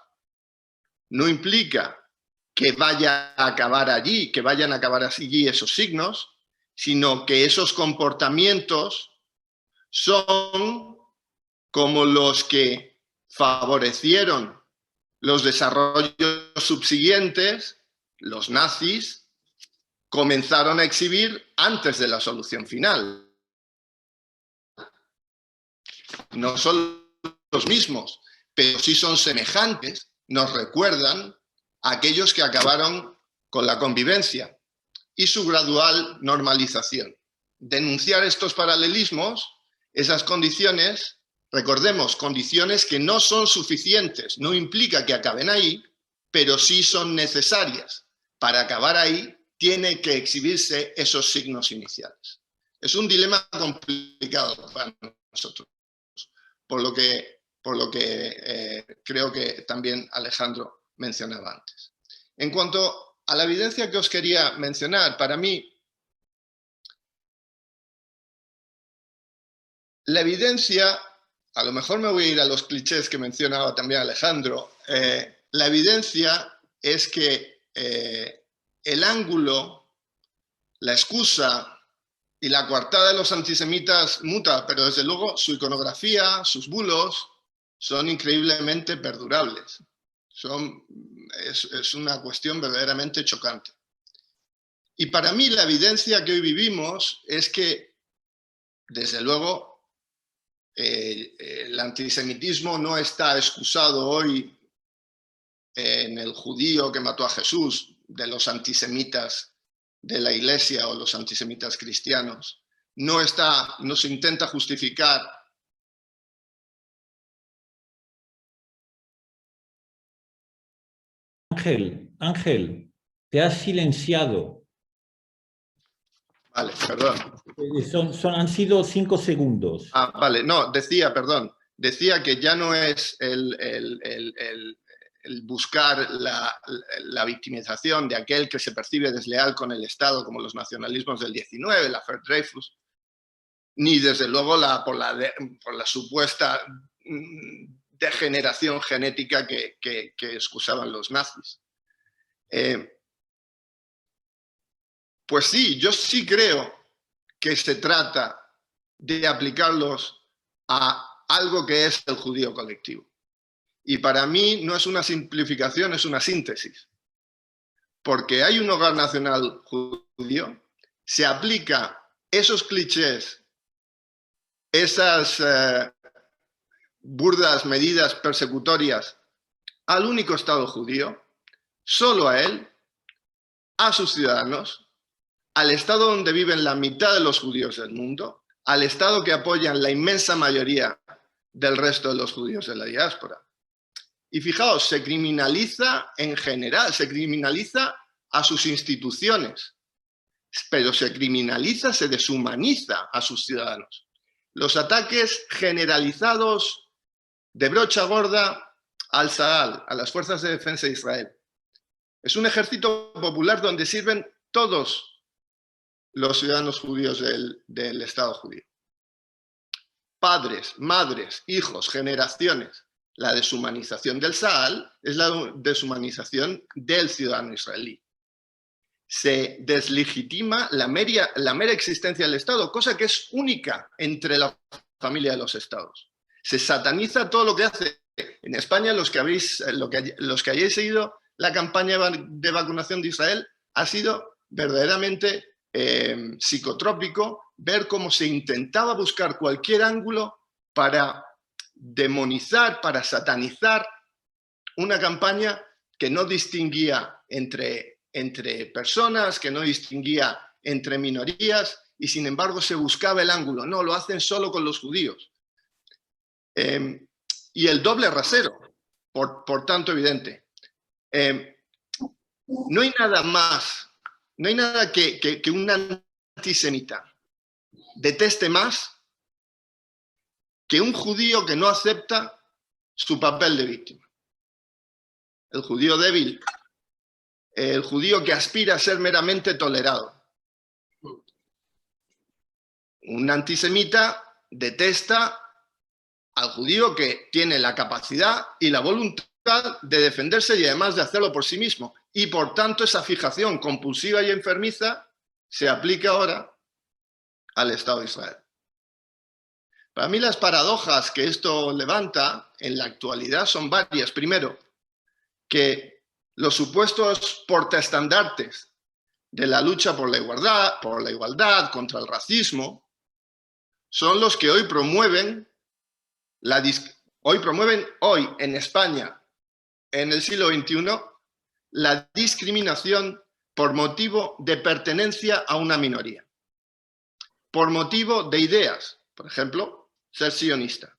No implica que vaya a acabar allí, que vayan a acabar allí esos signos, sino que esos comportamientos son como los que favorecieron los desarrollos subsiguientes, los nazis comenzaron a exhibir antes de la solución final. No son los mismos, pero sí son semejantes, nos recuerdan a aquellos que acabaron con la convivencia y su gradual normalización. Denunciar estos paralelismos, esas condiciones, recordemos, condiciones que no son suficientes, no implica que acaben ahí, pero sí son necesarias. Para acabar ahí, tiene que exhibirse esos signos iniciales. Es un dilema complicado para nosotros. Por lo que creo que también Alejandro mencionaba antes. En cuanto a la evidencia que os quería mencionar, para mí, la evidencia, a lo mejor me voy a ir a los clichés que mencionaba también Alejandro, la evidencia es que el ángulo, la excusa y la coartada de los antisemitas muta, pero desde luego su iconografía, sus bulos, son increíblemente perdurables. Es una cuestión verdaderamente chocante. Y para mí la evidencia que hoy vivimos es que, desde luego, el antisemitismo no está excusado hoy en el judío que mató a Jesús, de los antisemitas de la Iglesia o los antisemitas cristianos. No se intenta justificar Ángel, te has silenciado. Vale, perdón. Han sido 5 segundos. Ah, vale, no, decía que ya no es el buscar la victimización de aquel que se percibe desleal con el Estado, como los nacionalismos del 19, la affaire Dreyfus, ni desde luego por la supuesta degeneración genética que excusaban los nazis. Pues sí, yo sí creo que se trata de aplicarlos a algo que es el judío colectivo. Y para mí no es una simplificación, es una síntesis. Porque hay un hogar nacional judío, se aplica esos clichés, esas burdas medidas persecutorias al único Estado judío, solo a él, a sus ciudadanos, al Estado donde viven la mitad de los judíos del mundo, al Estado que apoyan la inmensa mayoría del resto de los judíos de la diáspora. Y fijaos, se criminaliza en general, se criminaliza a sus instituciones, pero se criminaliza, se deshumaniza a sus ciudadanos. Los ataques generalizados de brocha gorda al Sahal, a las Fuerzas de Defensa de Israel. Es un ejército popular donde sirven todos los ciudadanos judíos del Estado judío. Padres, madres, hijos, generaciones. La deshumanización del Sahal es la deshumanización del ciudadano israelí. Se deslegitima la mera existencia del Estado, cosa que es única entre la familia de los Estados. Se sataniza todo lo que hace. En España, los que hayáis seguido la campaña de vacunación de Israel, ha sido verdaderamente psicotrópico ver cómo se intentaba buscar cualquier ángulo para demonizar, para satanizar una campaña que no distinguía entre personas, que no distinguía entre minorías, y sin embargo se buscaba el ángulo. No, lo hacen solo con los judíos. Y el doble rasero, por tanto evidente. No hay nada más, no hay nada que un antisemita deteste más que un judío que no acepta su papel de víctima. El judío débil, el judío que aspira a ser meramente tolerado. Un antisemita detesta al judío que tiene la capacidad y la voluntad de defenderse y además de hacerlo por sí mismo. Y por tanto esa fijación compulsiva y enfermiza se aplica ahora al Estado de Israel. Para mí las paradojas que esto levanta en la actualidad son varias. Primero, que los supuestos portaestandartes de la lucha por la igualdad contra el racismo, son los que hoy promueven hoy en España, en el siglo XXI, la discriminación por motivo de pertenencia a una minoría, por motivo de ideas, por ejemplo, ser sionista,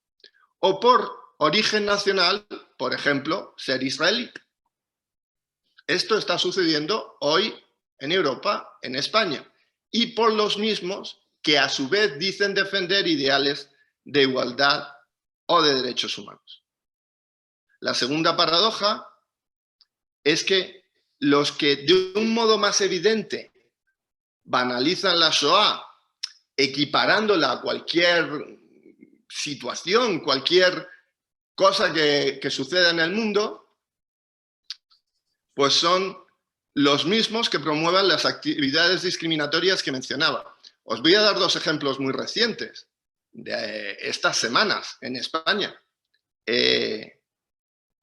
o por origen nacional, por ejemplo, ser israelí. Esto está sucediendo hoy en Europa, en España, y por los mismos que a su vez dicen defender ideales de igualdad o de derechos humanos. La segunda paradoja es que los que de un modo más evidente banalizan la Shoah, equiparándola a cualquier situación, cualquier cosa que suceda en el mundo, pues son los mismos que promuevan las actividades discriminatorias que mencionaba. Os voy a dar dos ejemplos muy recientes de estas semanas en España.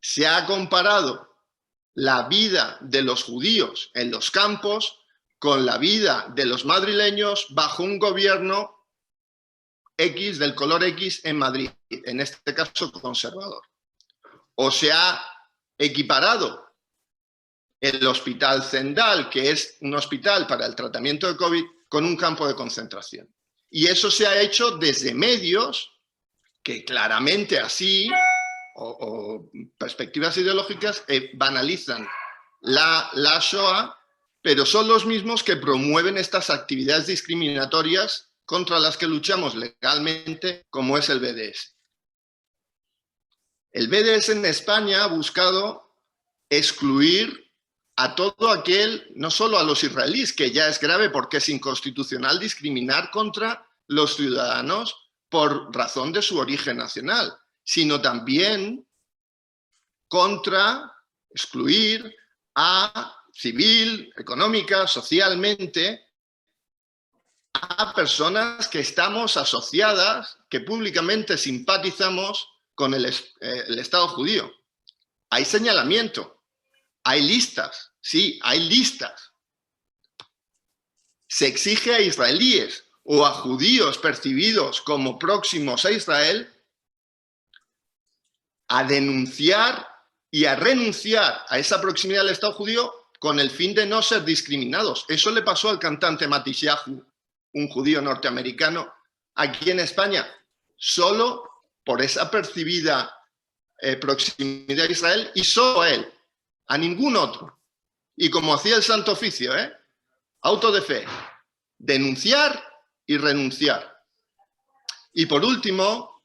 Se ha comparado la vida de los judíos en los campos con la vida de los madrileños bajo un gobierno X, del color X, en Madrid, en este caso conservador. O se ha equiparado el Hospital Zendal, que es un hospital para el tratamiento de COVID, con un campo de concentración. Y eso se ha hecho desde medios que claramente así, o perspectivas ideológicas, banalizan la Shoah, pero son los mismos que promueven estas actividades discriminatorias contra las que luchamos legalmente, como es el BDS. El BDS en España ha buscado excluir a todo aquel, no solo a los israelíes, que ya es grave porque es inconstitucional discriminar contra los ciudadanos por razón de su origen nacional, sino también contra excluir a civil, económica, socialmente, a personas que estamos asociadas, que públicamente simpatizamos con el Estado judío. Hay señalamiento, hay listas, sí, hay listas. Se exige a israelíes o a judíos percibidos como próximos a Israel a denunciar y a renunciar a esa proximidad al Estado judío con el fin de no ser discriminados. Eso le pasó al cantante Matisyahu, un judío norteamericano, aquí en España, solo por esa percibida proximidad a Israel, y solo a él, a ningún otro. Y como hacía el Santo Oficio, auto de fe, denunciar y renunciar. Y por último,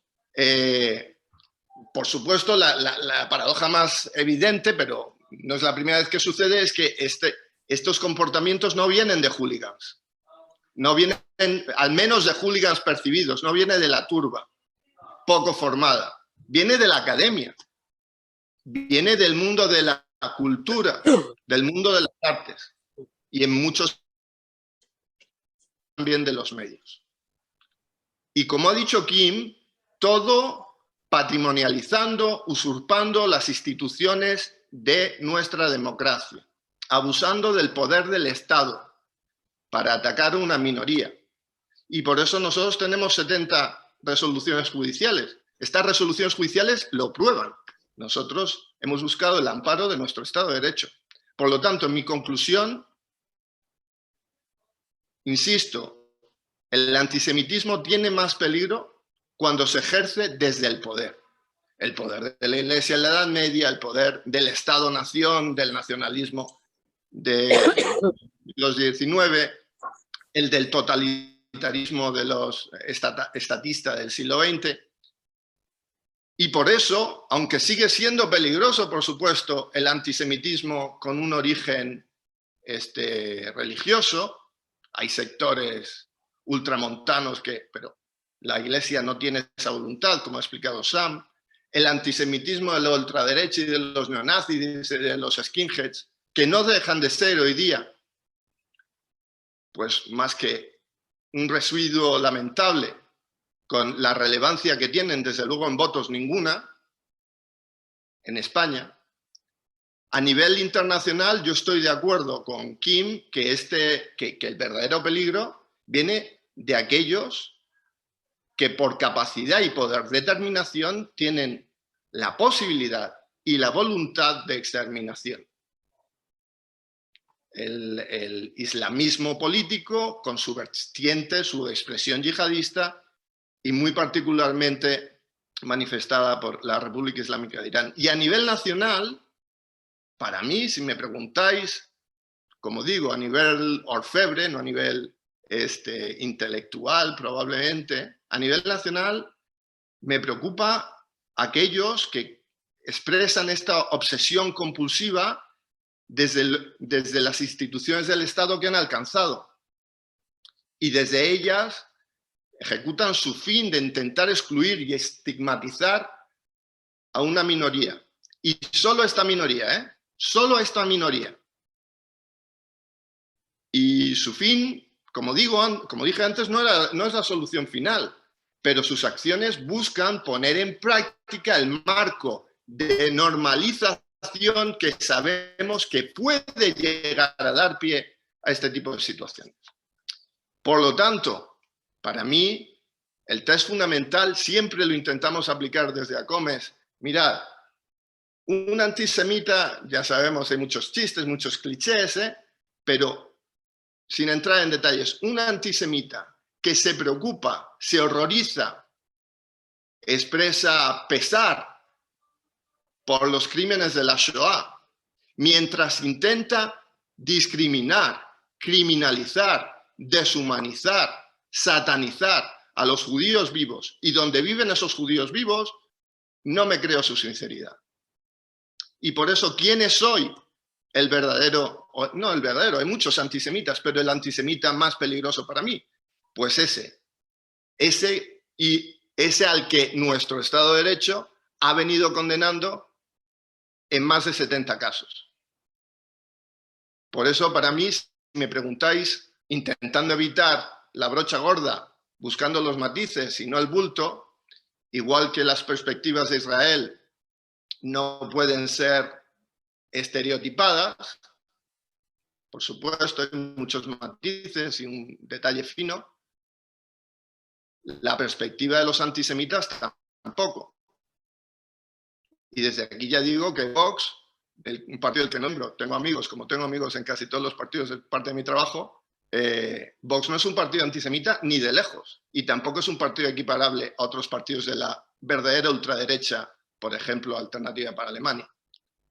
por supuesto, la paradoja más evidente, pero no es la primera vez que sucede, es que estos comportamientos no vienen de hooligans. No vienen, al menos de hooligans percibidos, no viene de la turba poco formada. Viene de la academia. Viene del mundo de la cultura, del mundo de las artes. Y en muchos también de los medios. Y como ha dicho Kim, todo patrimonializando, usurpando las instituciones de nuestra democracia, abusando del poder del Estado para atacar a una minoría. Y por eso nosotros tenemos 70 resoluciones judiciales. Estas resoluciones judiciales lo prueban. Nosotros hemos buscado el amparo de nuestro Estado de Derecho. Por lo tanto, en mi conclusión, insisto, el antisemitismo tiene más peligro cuando se ejerce desde el poder. El poder de la Iglesia en la Edad Media, el poder del Estado-nación, del nacionalismo de los 19, el del totalitarismo de los estatistas del siglo XX. Y por eso, aunque sigue siendo peligroso, por supuesto, el antisemitismo con un origen religioso, hay sectores ultramontanos pero la Iglesia no tiene esa voluntad, como ha explicado Sam. El antisemitismo de la ultraderecha y de los neonazis y de los skinheads, que no dejan de ser hoy día, pues más que un residuo lamentable, con la relevancia que tienen, desde luego en votos ninguna, en España. A nivel internacional, yo estoy de acuerdo con Kim que el verdadero peligro viene de aquellos que por capacidad y poder de determinación tienen la posibilidad y la voluntad de exterminación. El islamismo político, con su vertiente, su expresión yihadista, y muy particularmente manifestada por la República Islámica de Irán. Y a nivel nacional, para mí, si me preguntáis, como digo, a nivel orfebre, no a nivel intelectual probablemente, a nivel nacional me preocupa aquellos que expresan esta obsesión compulsiva desde las instituciones del Estado que han alcanzado. Y desde ellas ejecutan su fin de intentar excluir y estigmatizar a una minoría. Y solo esta minoría, solo esta minoría. Y su fin, como dije antes, no es la solución final, pero sus acciones buscan poner en práctica el marco de normalización que sabemos que puede llegar a dar pie a este tipo de situaciones. Por lo tanto, para mí, el test fundamental siempre lo intentamos aplicar desde ACOMES. Mirad, un antisemita, ya sabemos, hay muchos chistes, muchos clichés, pero sin entrar en detalles, un antisemita que se preocupa, se horroriza, expresa pesar por los crímenes de la Shoah mientras intenta discriminar, criminalizar, deshumanizar, satanizar a los judíos vivos y donde viven esos judíos vivos, no me creo su sinceridad. Y por eso, ¿quién es hoy el verdadero, no el verdadero, hay muchos antisemitas, pero el antisemita más peligroso para mí? Pues ese al que nuestro Estado de Derecho ha venido condenando en más de 70 casos. Por eso, para mí, si me preguntáis, intentando evitar la brocha gorda, buscando los matices y no el bulto, igual que las perspectivas de Israel no pueden ser estereotipadas, por supuesto hay muchos matices y un detalle fino, la perspectiva de los antisemitas tampoco. Y desde aquí ya digo que Vox, un partido del que no miembro, tengo amigos, como tengo amigos en casi todos los partidos, es parte de mi trabajo, Vox no es un partido antisemita ni de lejos, y tampoco es un partido equiparable a otros partidos de la verdadera ultraderecha, por ejemplo, Alternativa para Alemania.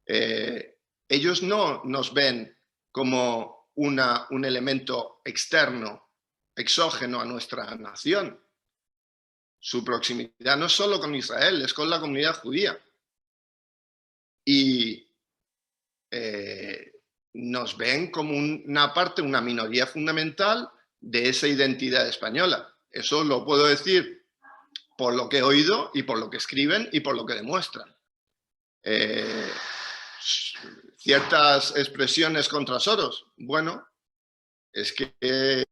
Ellos no nos ven como un elemento externo, exógeno a nuestra nación. Su proximidad no es solo con Israel, es con la comunidad judía. Y nos ven como una minoría fundamental de esa identidad española. Eso lo puedo decir por lo que he oído y por lo que escriben y por lo que demuestran. Ciertas expresiones contra Soros, bueno, es que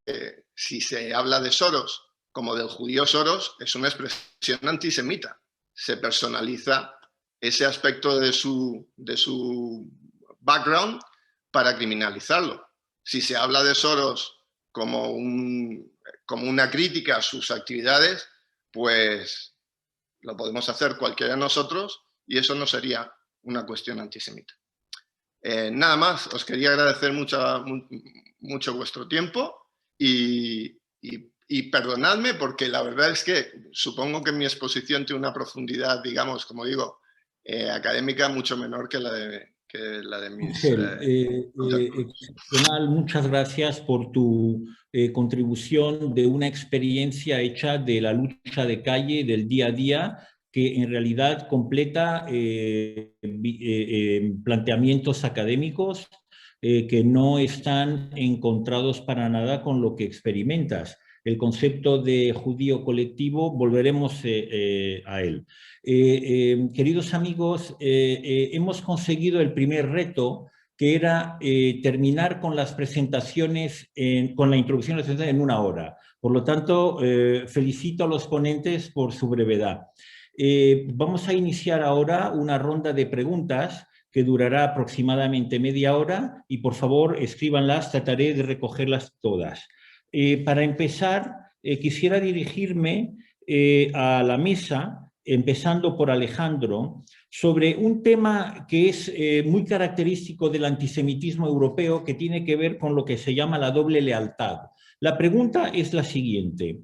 si se habla de Soros como del judío Soros, es una expresión antisemita. Se personaliza ese aspecto de su background para criminalizarlo. Si se habla de Soros como una crítica a sus actividades, pues lo podemos hacer cualquiera de nosotros y eso no sería una cuestión antisemita. Nada más, os quería agradecer mucho vuestro tiempo y perdonadme porque la verdad es que supongo que mi exposición tiene una profundidad, digamos, como digo, académica mucho menor que la de mis... Excepcional, muchas gracias por tu contribución de una experiencia hecha de la lucha de calle, del día a día, que en realidad completa planteamientos académicos que no están encontrados para nada con lo que experimentas. El concepto de judío colectivo, volveremos a él. Queridos amigos, hemos conseguido el primer reto, que era terminar con las presentaciones, con la introducción de las presentaciones en 1 hora. Por lo tanto, felicito a los ponentes por su brevedad. Vamos a iniciar ahora una ronda de preguntas que durará aproximadamente media hora y por favor escríbanlas, trataré de recogerlas todas. Para empezar, quisiera dirigirme a la mesa, empezando por Alejandro, sobre un tema que es muy característico del antisemitismo europeo, que tiene que ver con lo que se llama la doble lealtad. La pregunta es la siguiente.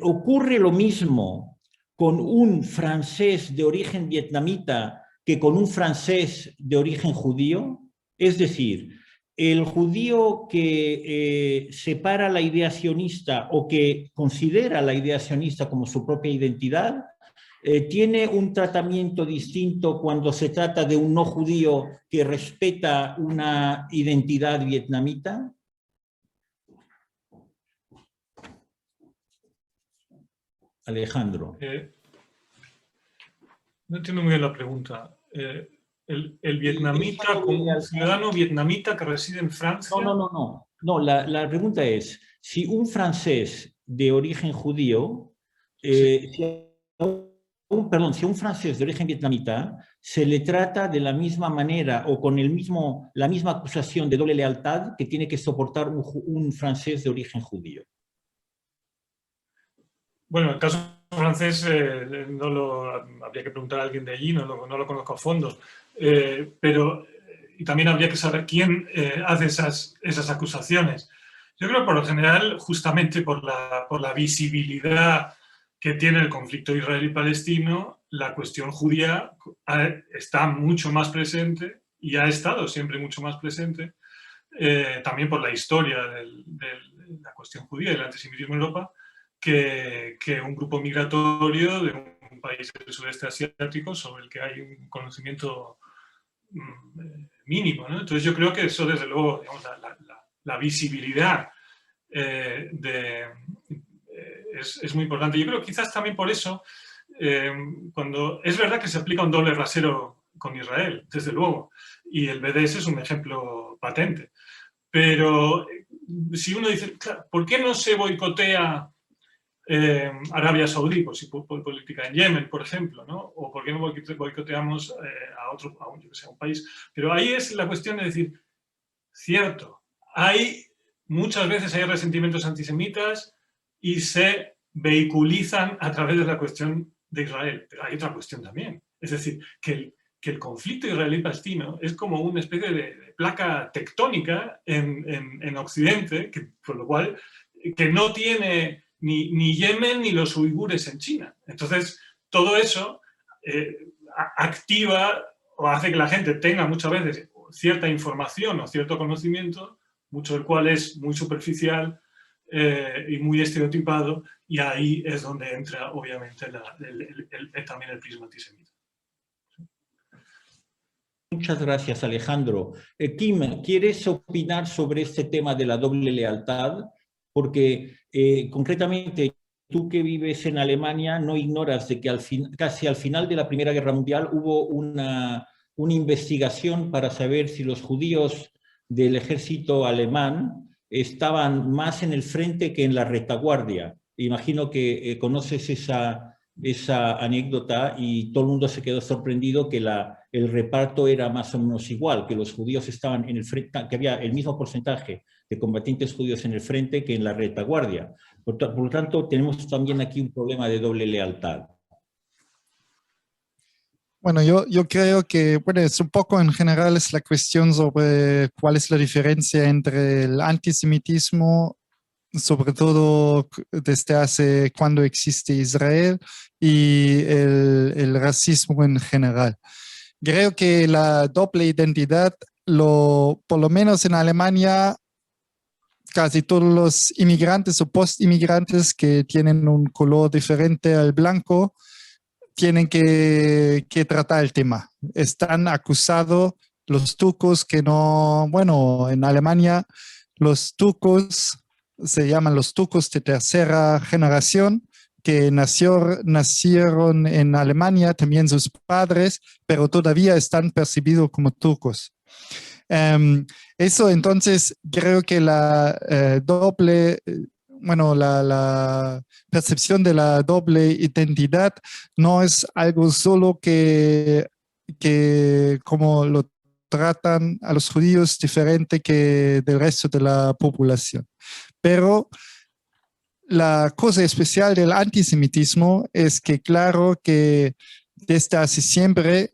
¿Ocurre lo mismo con un francés de origen vietnamita que con un francés de origen judío? Es decir, el judío que separa la idea sionista o que considera la idea sionista como su propia identidad, ¿tiene un tratamiento distinto cuando se trata de un no judío que respeta una identidad vietnamita? Alejandro. No entiendo muy bien la pregunta. ¿El vietnamita como un ciudadano vietnamita que reside en Francia? No, la pregunta es, si un francés de origen judío, si a un francés de origen vietnamita se le trata de la misma manera o con la misma acusación de doble lealtad que tiene que soportar un francés de origen judío. Bueno, el caso francés habría que preguntar a alguien de allí, no lo conozco a fondo, y también habría que saber quién hace esas acusaciones. Yo creo que por lo general, justamente por la visibilidad que tiene el conflicto israelí-palestino, la cuestión judía está mucho más presente y ha estado siempre mucho más presente, también por la historia de la cuestión judía y del antisemitismo en Europa, que un grupo migratorio de un país del sudeste asiático sobre el que hay un conocimiento mínimo, ¿no? Entonces yo creo que eso, desde luego, digamos, la visibilidad es muy importante. Yo creo que quizás también por eso, cuando es verdad que se aplica un doble rasero con Israel, desde luego, y el BDS es un ejemplo patente, pero si uno dice, claro, ¿por qué no se boicotea Arabia Saudí por política en Yemen, por ejemplo, ¿no? O por qué no boicoteamos a un país? Pero ahí es la cuestión de decir, cierto, muchas veces hay resentimientos antisemitas y se vehiculizan a través de la cuestión de Israel. Pero hay otra cuestión también. Es decir, que el conflicto israelí-palestino es como una especie de placa tectónica en Occidente, por lo cual que no tiene ni Yemen ni los uigures en China. Entonces, todo eso activa o hace que la gente tenga muchas veces cierta información o cierto conocimiento, mucho del cual es muy superficial y muy estereotipado, y ahí es donde entra, obviamente, también el prisma antisemita. Muchas gracias, Alejandro. Kim, ¿quieres opinar sobre este tema de la doble lealtad? Porque concretamente tú que vives en Alemania no ignoras de que casi al final de la Primera Guerra Mundial hubo una investigación para saber si los judíos del ejército alemán estaban más en el frente que en la retaguardia. Imagino que conoces esa anécdota y todo el mundo se quedó sorprendido que el reparto era más o menos igual, que los judíos estaban en el frente, que había el mismo porcentaje de combatientes judíos en el frente que en la retaguardia. Por lo tanto, tenemos también aquí un problema de doble lealtad. Bueno, yo creo que, bueno, es un poco en general es la cuestión sobre cuál es la diferencia entre el antisemitismo, sobre todo desde hace cuando existe Israel, y el racismo en general. Creo que la doble identidad, por lo menos en Alemania, casi todos los inmigrantes o post-inmigrantes que tienen un color diferente al blanco, tienen que tratar el tema. Están acusados los turcos que no, bueno, en Alemania los turcos se llaman los turcos de tercera generación, que nacieron en Alemania, también sus padres, pero todavía están percibidos como turcos. Eso entonces creo que la la percepción de la doble identidad no es algo solo que como lo tratan a los judíos diferente que del resto de la población. Pero la cosa especial del antisemitismo es que claro que desde hace siempre,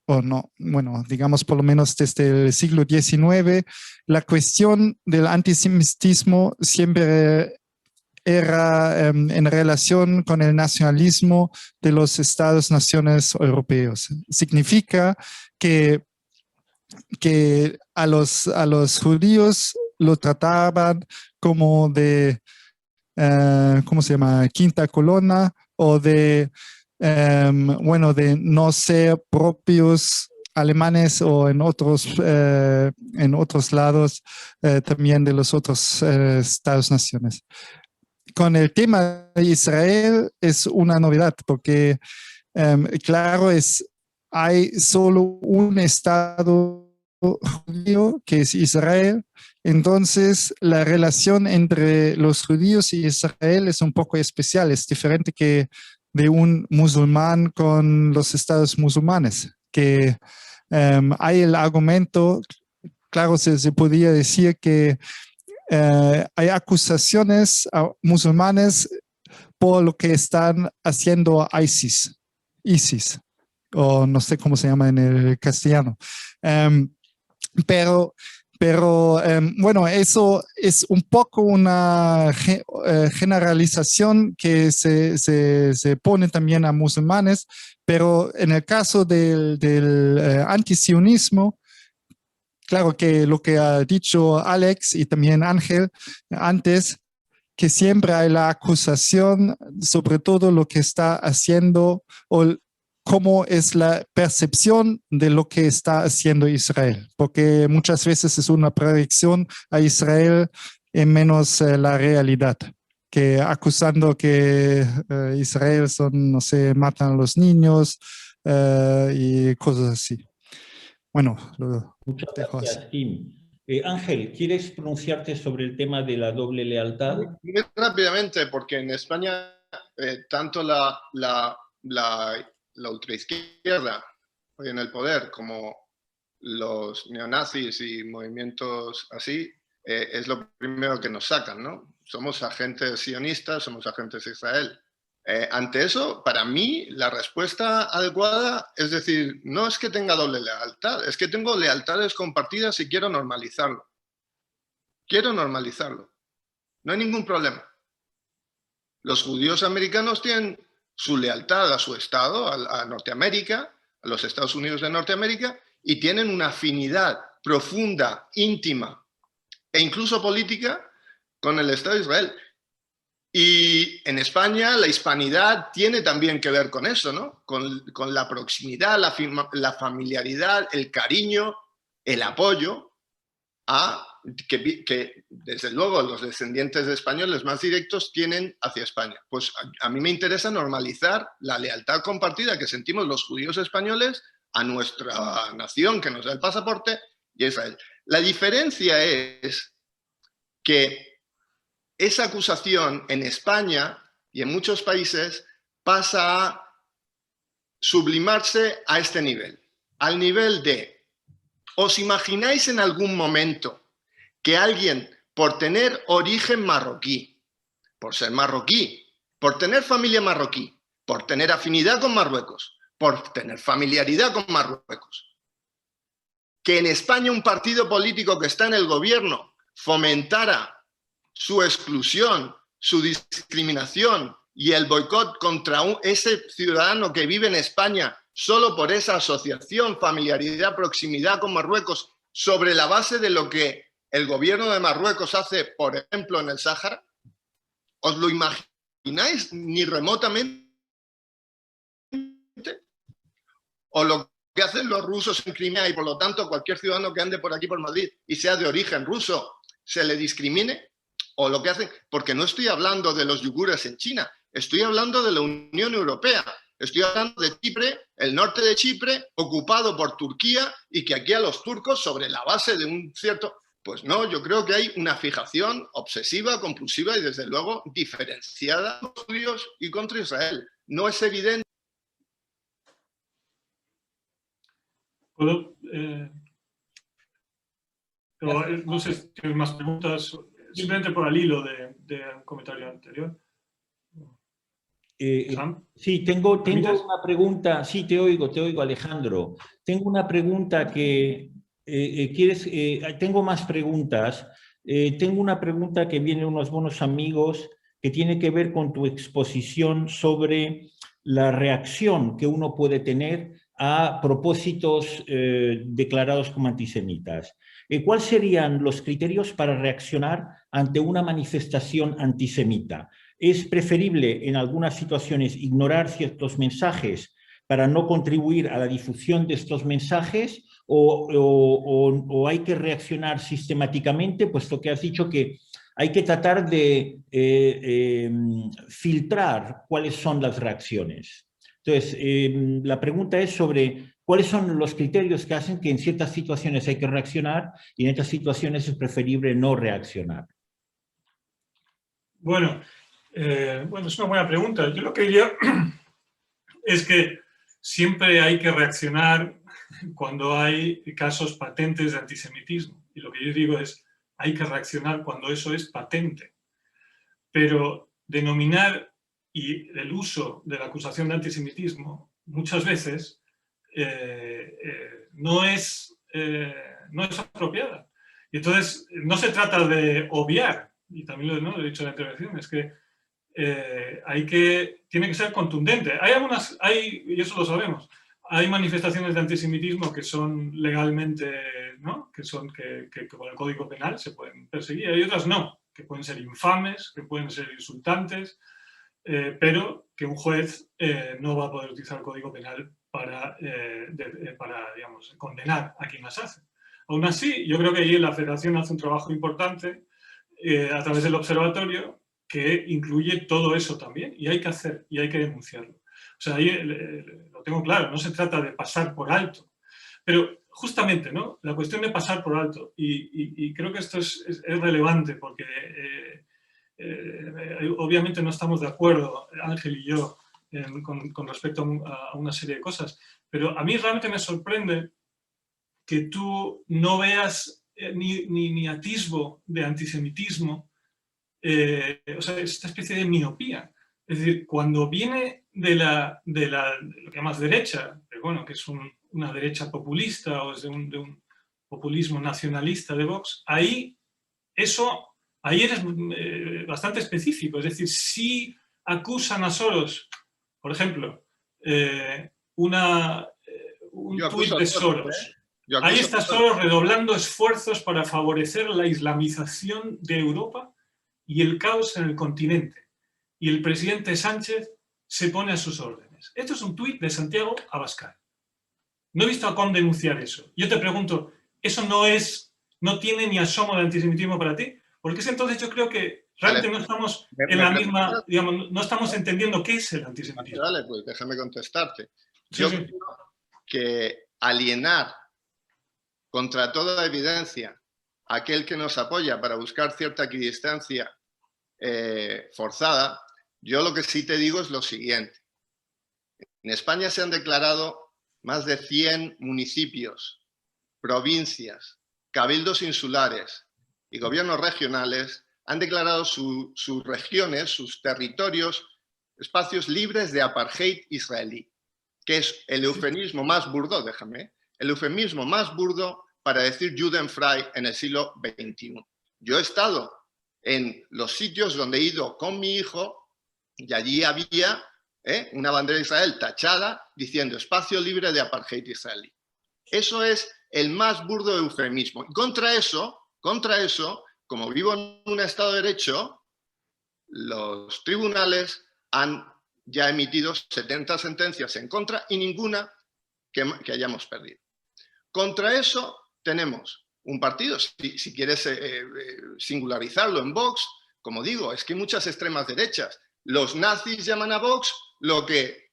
o no, bueno, digamos por lo menos desde el siglo XIX, la cuestión del antisemitismo siempre era en relación con el nacionalismo de los Estados-naciones europeos. Significa que a los judíos lo trataban como de, ¿cómo se llama?, quinta colonna, o de, de no ser propios alemanes, o en otros lados también de los otros Estados-naciones. Con el tema de Israel es una novedad, porque claro, hay solo un Estado judío que es Israel. Entonces la relación entre los judíos y Israel es un poco especial, es diferente que de un musulmán con los estados musulmanes, que hay el argumento, claro, se podría decir que hay acusaciones a musulmanes por lo que están haciendo ISIS, o no sé cómo se llama en el castellano. Pero bueno, eso es un poco una generalización que se pone también a musulmanes, pero en el caso del antisionismo, claro que lo que ha dicho Alex y también Ángel antes, que siempre hay la acusación sobre todo lo que está haciendo o cómo es la percepción de lo que está haciendo Israel, porque muchas veces es una predicción a Israel en menos la realidad, que acusando que Israel son, no sé, matan a los niños y cosas así. Bueno, lo Muchas dejo así. gracias, Tim. Ángel, ¿quieres pronunciarte sobre el tema de la doble lealtad? Muy rápidamente, porque en España tanto la ultraizquierda hoy en el poder como los neonazis y movimientos así, es lo primero que nos sacan, ¿no? Somos agentes sionistas, somos agentes de Israel. Ante eso, para mí, la respuesta adecuada es decir, no es que tenga doble lealtad, es que tengo lealtades compartidas y quiero normalizarlo. Quiero normalizarlo. No hay ningún problema. Los judíos americanos tienen su lealtad a su Estado, a Norteamérica, a los Estados Unidos de Norteamérica, y tienen una afinidad profunda, íntima e incluso política con el Estado de Israel. Y en España la hispanidad tiene también que ver con eso, ¿no? Con la proximidad, la familiaridad, el cariño, el apoyo a que desde luego los descendientes de españoles más directos tienen hacia España. Pues a mí me interesa normalizar la lealtad compartida que sentimos los judíos españoles a nuestra nación que nos da el pasaporte y a Israel. La diferencia es que esa acusación en España y en muchos países pasa a sublimarse a este nivel, al nivel de, ¿os imagináis en algún momento que alguien, por tener origen marroquí, por ser marroquí, por tener familia marroquí, por tener afinidad con Marruecos, por tener familiaridad con Marruecos, que en España un partido político que está en el gobierno fomentara su exclusión, su discriminación y el boicot contra ese ciudadano que vive en España solo por esa asociación, familiaridad, proximidad con Marruecos, sobre la base de lo que el gobierno de Marruecos hace, por ejemplo, en el Sáhara? ¿Os lo imagináis ni remotamente? ¿O lo que hacen los rusos en Crimea y por lo tanto cualquier ciudadano que ande por aquí por Madrid y sea de origen ruso se le discrimine? ¿O lo que hacen? Porque no estoy hablando de los yugures en China, estoy hablando de la Unión Europea. Estoy hablando de Chipre, el norte de Chipre, ocupado por Turquía y que aquí a los turcos, sobre la base de un cierto... Pues no, yo creo que hay una fijación obsesiva, compulsiva y desde luego diferenciada contra los judíos y contra Israel. No es evidente. ¿Puedo? No sé si tienes más preguntas, simplemente por el hilo de un comentario anterior. Sí, tengo una pregunta. Sí, te oigo, Alejandro. Tengo una pregunta que... tengo más preguntas. Tengo una pregunta que viene de unos buenos amigos que tiene que ver con tu exposición sobre la reacción que uno puede tener a propósitos declarados como antisemitas. ¿Cuáles serían los criterios para reaccionar ante una manifestación antisemita? ¿Es preferible en algunas situaciones ignorar ciertos mensajes para no contribuir a la difusión de estos mensajes o hay que reaccionar sistemáticamente, puesto que has dicho que hay que tratar de filtrar cuáles son las reacciones? Entonces, la pregunta es sobre cuáles son los criterios que hacen que en ciertas situaciones hay que reaccionar y en otras situaciones es preferible no reaccionar. Bueno, es una buena pregunta. Yo lo que diría es que siempre hay que reaccionar cuando hay casos patentes de antisemitismo. Y lo que yo digo es, hay que reaccionar cuando eso es patente. Pero denominar y el uso de la acusación de antisemitismo muchas veces no es apropiada. Y entonces no se trata de obviar, y también lo he dicho en la intervención, es que tiene que ser contundente. Y eso lo sabemos, hay manifestaciones de antisemitismo que son legalmente ¿no? que con el Código Penal se pueden perseguir, hay otras no, que pueden ser infames, que pueden ser insultantes, pero que un juez no va a poder utilizar el Código Penal para digamos, condenar a quien las hace. Aún así, yo creo que ahí la Federación hace un trabajo importante a través del observatorio que incluye todo eso también, y hay que hacer, y hay que denunciarlo. O sea, ahí lo tengo claro, no se trata de pasar por alto, pero justamente, ¿no? La cuestión de pasar por alto, y creo que esto es relevante porque obviamente no estamos de acuerdo, Ángel y yo, con respecto a una serie de cosas, pero a mí realmente me sorprende que tú no veas ni atisbo de antisemitismo, o sea, esta especie de miopía. Es decir, cuando viene de lo que llamas derecha, pero bueno, que es una derecha populista o es de un populismo nacionalista de Vox, ahí eres bastante específico. Es decir, si acusan a Soros, por ejemplo, un tuit de Soros. Ahí está Soros redoblando esfuerzos para favorecer la islamización de Europa y el caos en el continente. Y el presidente Sánchez se pone a sus órdenes. Esto es un tuit de Santiago Abascal. No he visto a Con denunciar eso. Yo te pregunto, ¿eso no tiene ni asomo de antisemitismo para ti? Porque es entonces yo creo que realmente no estamos en la misma, digamos, no estamos entendiendo qué es el antisemitismo. Vale, pues déjame contestarte. Yo creo que alienar contra toda evidencia a aquel que nos apoya para buscar cierta equidistancia forzada, yo lo que sí te digo es lo siguiente. En España se han declarado más de 100 municipios, provincias, cabildos insulares y gobiernos regionales han declarado sus regiones, sus territorios, espacios libres de apartheid israelí, que es el eufemismo más burdo, el eufemismo más burdo para decir Judenfrei en el siglo XXI. Yo he estado en los sitios donde he ido con mi hijo y allí había una bandera de Israel tachada diciendo espacio libre de apartheid israelí. Eso es el más burdo eufemismo. Y contra eso, como vivo en un Estado de Derecho, los tribunales han ya emitido 70 sentencias en contra y ninguna que hayamos perdido. Contra eso tenemos un partido, si quieres singularizarlo en Vox, como digo, es que hay muchas extremas derechas. Los nazis llaman a Vox lo que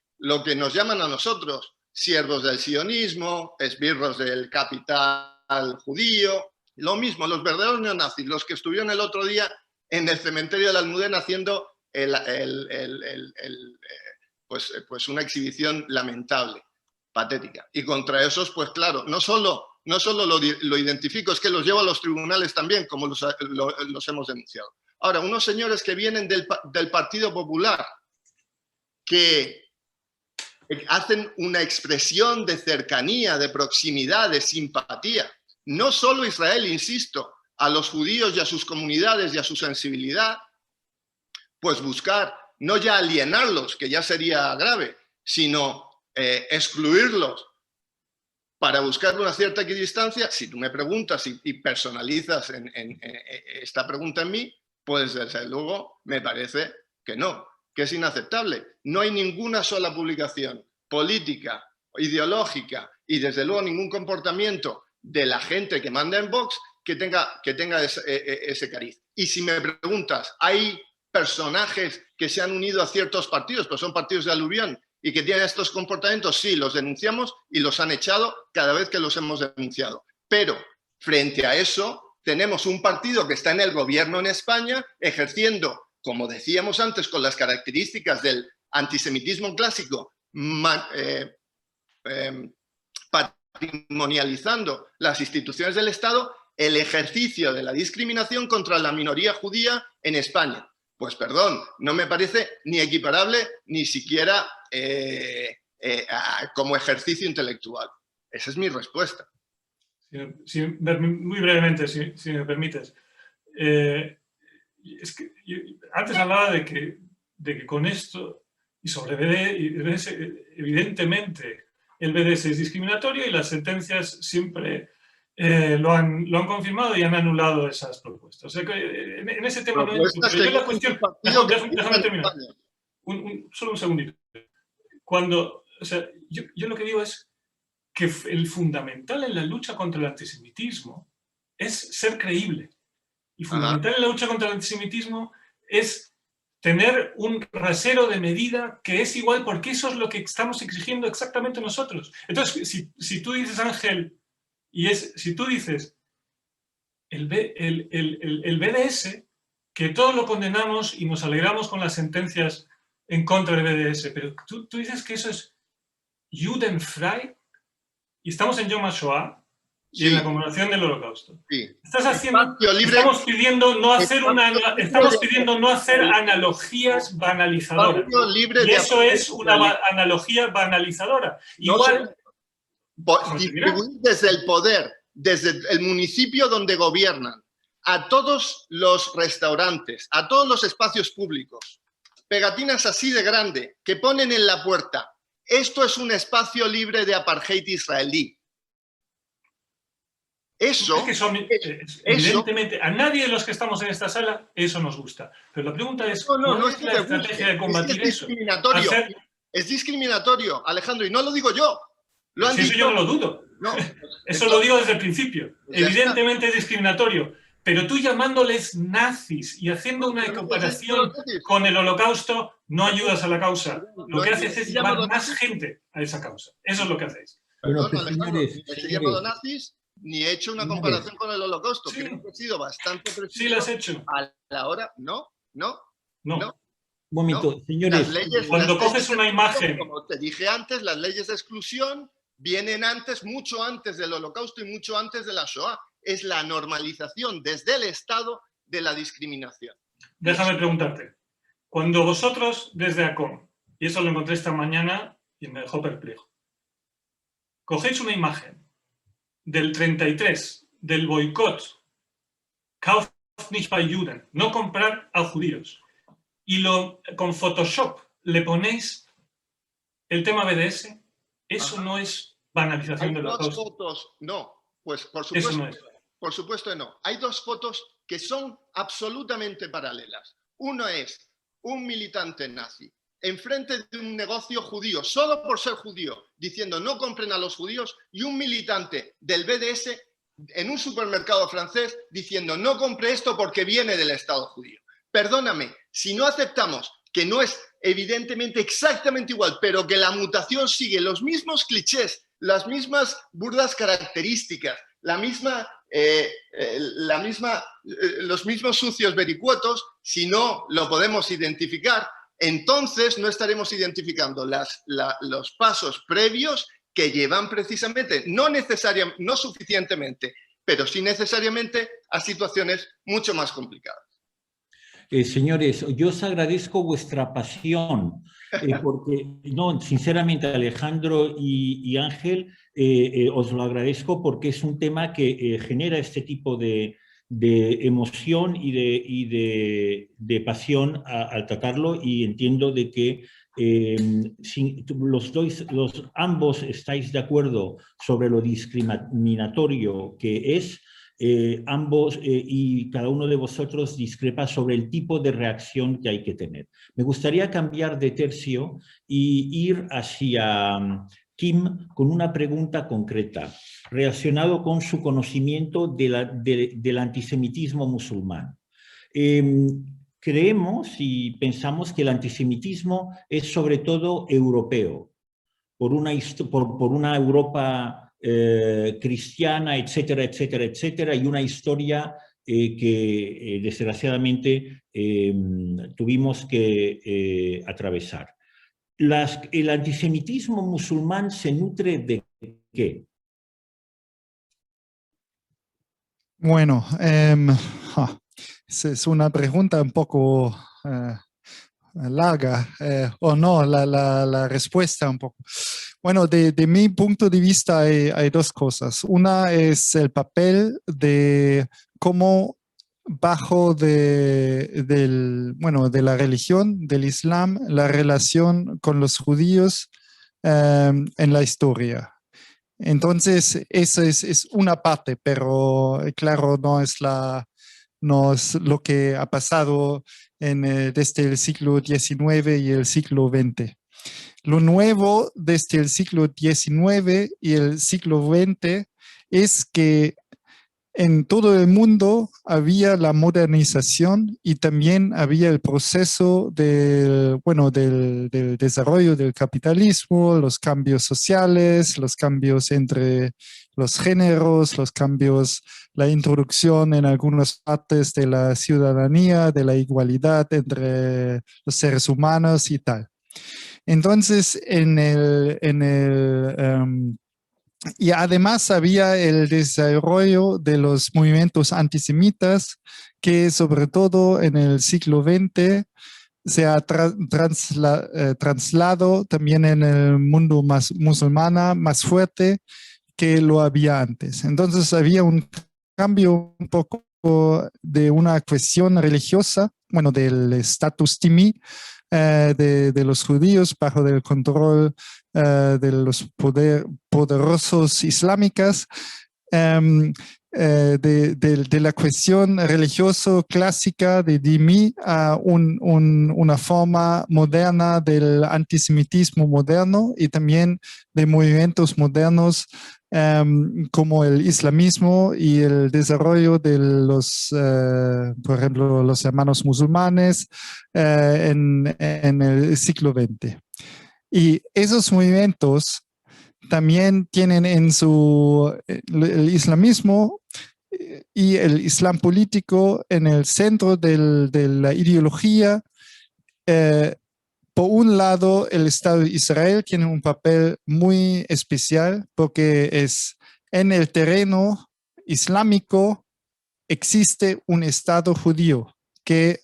nos llaman a nosotros, siervos del sionismo, esbirros del capital judío. Lo mismo, los verdaderos neonazis, los que estuvieron el otro día en el cementerio de la Almudena haciendo pues una exhibición lamentable, patética. Y contra esos, pues claro, no solo lo identifico, es que los llevo a los tribunales también, como los hemos denunciado. Ahora, unos señores que vienen del Partido Popular, que hacen una expresión de cercanía, de proximidad, de simpatía. No solo Israel, insisto, a los judíos y a sus comunidades y a su sensibilidad, pues buscar, no ya alienarlos, que ya sería grave, sino excluirlos para buscar una cierta equidistancia. Si tú me preguntas y personalizas esta pregunta en mí, pues desde luego me parece que no, que es inaceptable. No hay ninguna sola publicación política, ideológica y desde luego ningún comportamiento de la gente que manda en Vox que tenga ese cariz. Y si me preguntas, ¿hay personajes que se han unido a ciertos partidos, pues son partidos de aluvión y que tienen estos comportamientos? Sí, los denunciamos y los han echado cada vez que los hemos denunciado. Pero frente a eso tenemos un partido que está en el gobierno en España ejerciendo, como decíamos antes, con las características del antisemitismo clásico, patrimonializando las instituciones del Estado, el ejercicio de la discriminación contra la minoría judía en España. Pues perdón, no me parece ni equiparable ni siquiera como ejercicio intelectual. Esa es mi respuesta. Muy brevemente, si me permites. Es que antes hablaba de que con esto, y sobre BDS, evidentemente el BDS es discriminatorio y las sentencias siempre lo han confirmado y han anulado esas propuestas. O sea que en ese tema no hay... Pero yo la cuestión... Déjame terminar. Solo un segundito. O sea, yo lo que digo es que el fundamental en la lucha contra el antisemitismo es ser creíble. Y fundamental en la lucha contra el antisemitismo es tener un rasero de medida que es igual, porque eso es lo que estamos exigiendo exactamente nosotros. Entonces, si tú dices, Ángel, si tú dices el BDS, que todos lo condenamos y nos alegramos con las sentencias en contra del BDS, pero tú dices que eso es Judenfrei, y estamos en Yom HaShoah, y en la conmemoración del Holocausto. Sí. Estamos pidiendo no hacer analogías banalizadoras. Y eso es una analogía banalizadora. Igual... Distribuir desde el poder, desde el municipio donde gobiernan, a todos los restaurantes, a todos los espacios públicos, pegatinas así de grande que ponen en la puerta: esto es un espacio libre de apartheid israelí. Eso, evidentemente, a nadie de los que estamos en esta sala eso nos gusta. Pero la pregunta es, no es la estrategia de combatir eso. Es discriminatorio, Alejandro, y no lo digo yo. Eso yo no lo dudo. No, eso lo digo desde el principio. Evidentemente es discriminatorio. Pero tú llamándoles nazis y haciendo una comparación con el Holocausto, no ayudas a la causa. Lo que haces es llevar más gente a esa causa. Eso es lo que hacéis. Perdón, Alejandro, ni he llamado nazis, ni he hecho una comparación con el Holocausto. Sí. Creo que he sido bastante preciso. Sí, lo has hecho. A la hora, no. Un momento, señores. Cuando coges una imagen... Como te dije antes, las leyes de exclusión vienen antes, mucho antes del Holocausto y mucho antes de la Shoah. Es la normalización desde el Estado de la discriminación. Déjame preguntarte. Cuando vosotros, desde ACOM, y eso lo encontré esta mañana y me dejó perplejo, cogéis una imagen del 33, del boicot, Kauft nicht bei Juden, no comprar a judíos, y con Photoshop le ponéis el tema BDS, eso no es banalización de la causa. Fotos, no, pues por supuesto, eso no es. Por supuesto que no. Hay dos fotos que son absolutamente paralelas. Uno es un militante nazi enfrente de un negocio judío, solo por ser judío, diciendo no compren a los judíos, y un militante del BDS en un supermercado francés diciendo no compre esto porque viene del Estado judío. Perdóname, si no aceptamos que no es evidentemente exactamente igual, pero que la mutación sigue los mismos clichés, las mismas burdas características, los mismos sucios vericuetos, si no lo podemos identificar, entonces no estaremos identificando los pasos previos que llevan precisamente, no suficientemente, pero sí necesariamente a situaciones mucho más complicadas. Señores, yo os agradezco vuestra pasión, porque, no, sinceramente, Alejandro y Ángel, os lo agradezco porque es un tema que genera este tipo de emoción y de pasión al tratarlo, y entiendo de que ambos estáis de acuerdo sobre lo discriminatorio que es. Ambos y cada uno de vosotros discrepa sobre el tipo de reacción que hay que tener. Me gustaría cambiar de tercio y ir hacia Kim con una pregunta concreta relacionado con su conocimiento del antisemitismo musulmán. Creemos y pensamos que el antisemitismo es sobre todo europeo, por una Europa cristiana, etcétera, etcétera, etcétera, y una historia que desgraciadamente tuvimos que atravesar. ¿El antisemitismo musulmán se nutre de qué? Bueno, es una pregunta un poco larga, o no, la respuesta un poco. Bueno, de mi punto de vista hay dos cosas. Una es el papel de cómo bajo de la religión, del Islam, la relación con los judíos en la historia. Entonces, eso es una parte, pero claro, no es lo que ha pasado desde el siglo XIX y el siglo XX. Lo nuevo desde el siglo XIX y el siglo XX es que en todo el mundo había la modernización y también había el proceso del desarrollo del capitalismo, los cambios sociales, los cambios entre los géneros, los cambios, la introducción en algunas partes de la ciudadanía, de la igualdad entre los seres humanos y tal. Entonces, y además había el desarrollo de los movimientos antisemitas que sobre todo en el siglo XX se ha trasladado también en el mundo más musulmán más fuerte que lo había antes. Entonces había un cambio un poco de una cuestión religiosa, bueno, del status timi, de los judíos bajo el control de los poderosos islámicos, de la cuestión religiosa clásica de dhimmi a una forma moderna del antisemitismo moderno y también de movimientos modernos como el islamismo y el desarrollo de por ejemplo, los hermanos musulmanes en el siglo XX. Y esos movimientos también tienen el islamismo y el islam político en el centro de la ideología. Por un lado, el Estado de Israel tiene un papel muy especial porque es en el terreno islámico existe un Estado judío que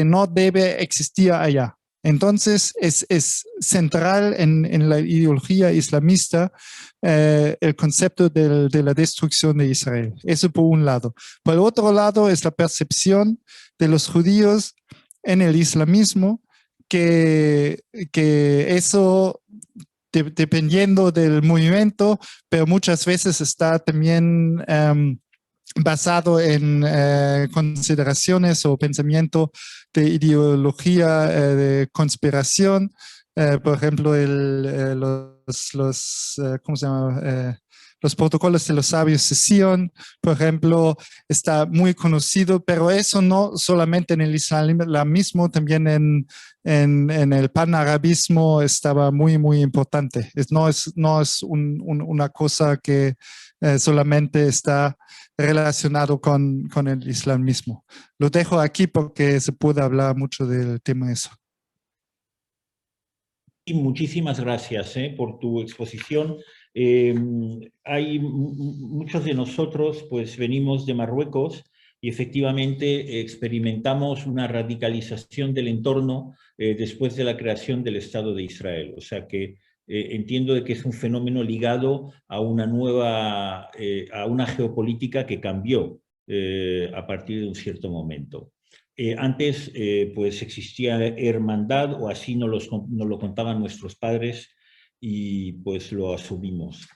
no debe existir allá. Entonces es central en la ideología islamista el concepto de la destrucción de Israel. Eso por un lado. Por el otro lado es la percepción de los judíos en el islamismo que eso dependiendo del movimiento, pero muchas veces está también basado en consideraciones o pensamiento de ideología de conspiración, por ejemplo, ¿cómo se llama? Los protocolos de los sabios de Sion, por ejemplo, está muy conocido, pero eso no solamente en el islamismo, también en el panarabismo estaba muy, muy importante. No es una cosa que solamente está relacionado con el islamismo. Lo dejo aquí porque se puede hablar mucho del tema de eso. Y muchísimas gracias por tu exposición. Hay muchos de nosotros, pues venimos de Marruecos y efectivamente experimentamos una radicalización del entorno después de la creación del Estado de Israel. O sea que entiendo de que es un fenómeno ligado a una nueva, a una geopolítica que cambió a partir de un cierto momento. Antes, pues existía hermandad, o así nos lo contaban nuestros padres, y pues lo asumimos.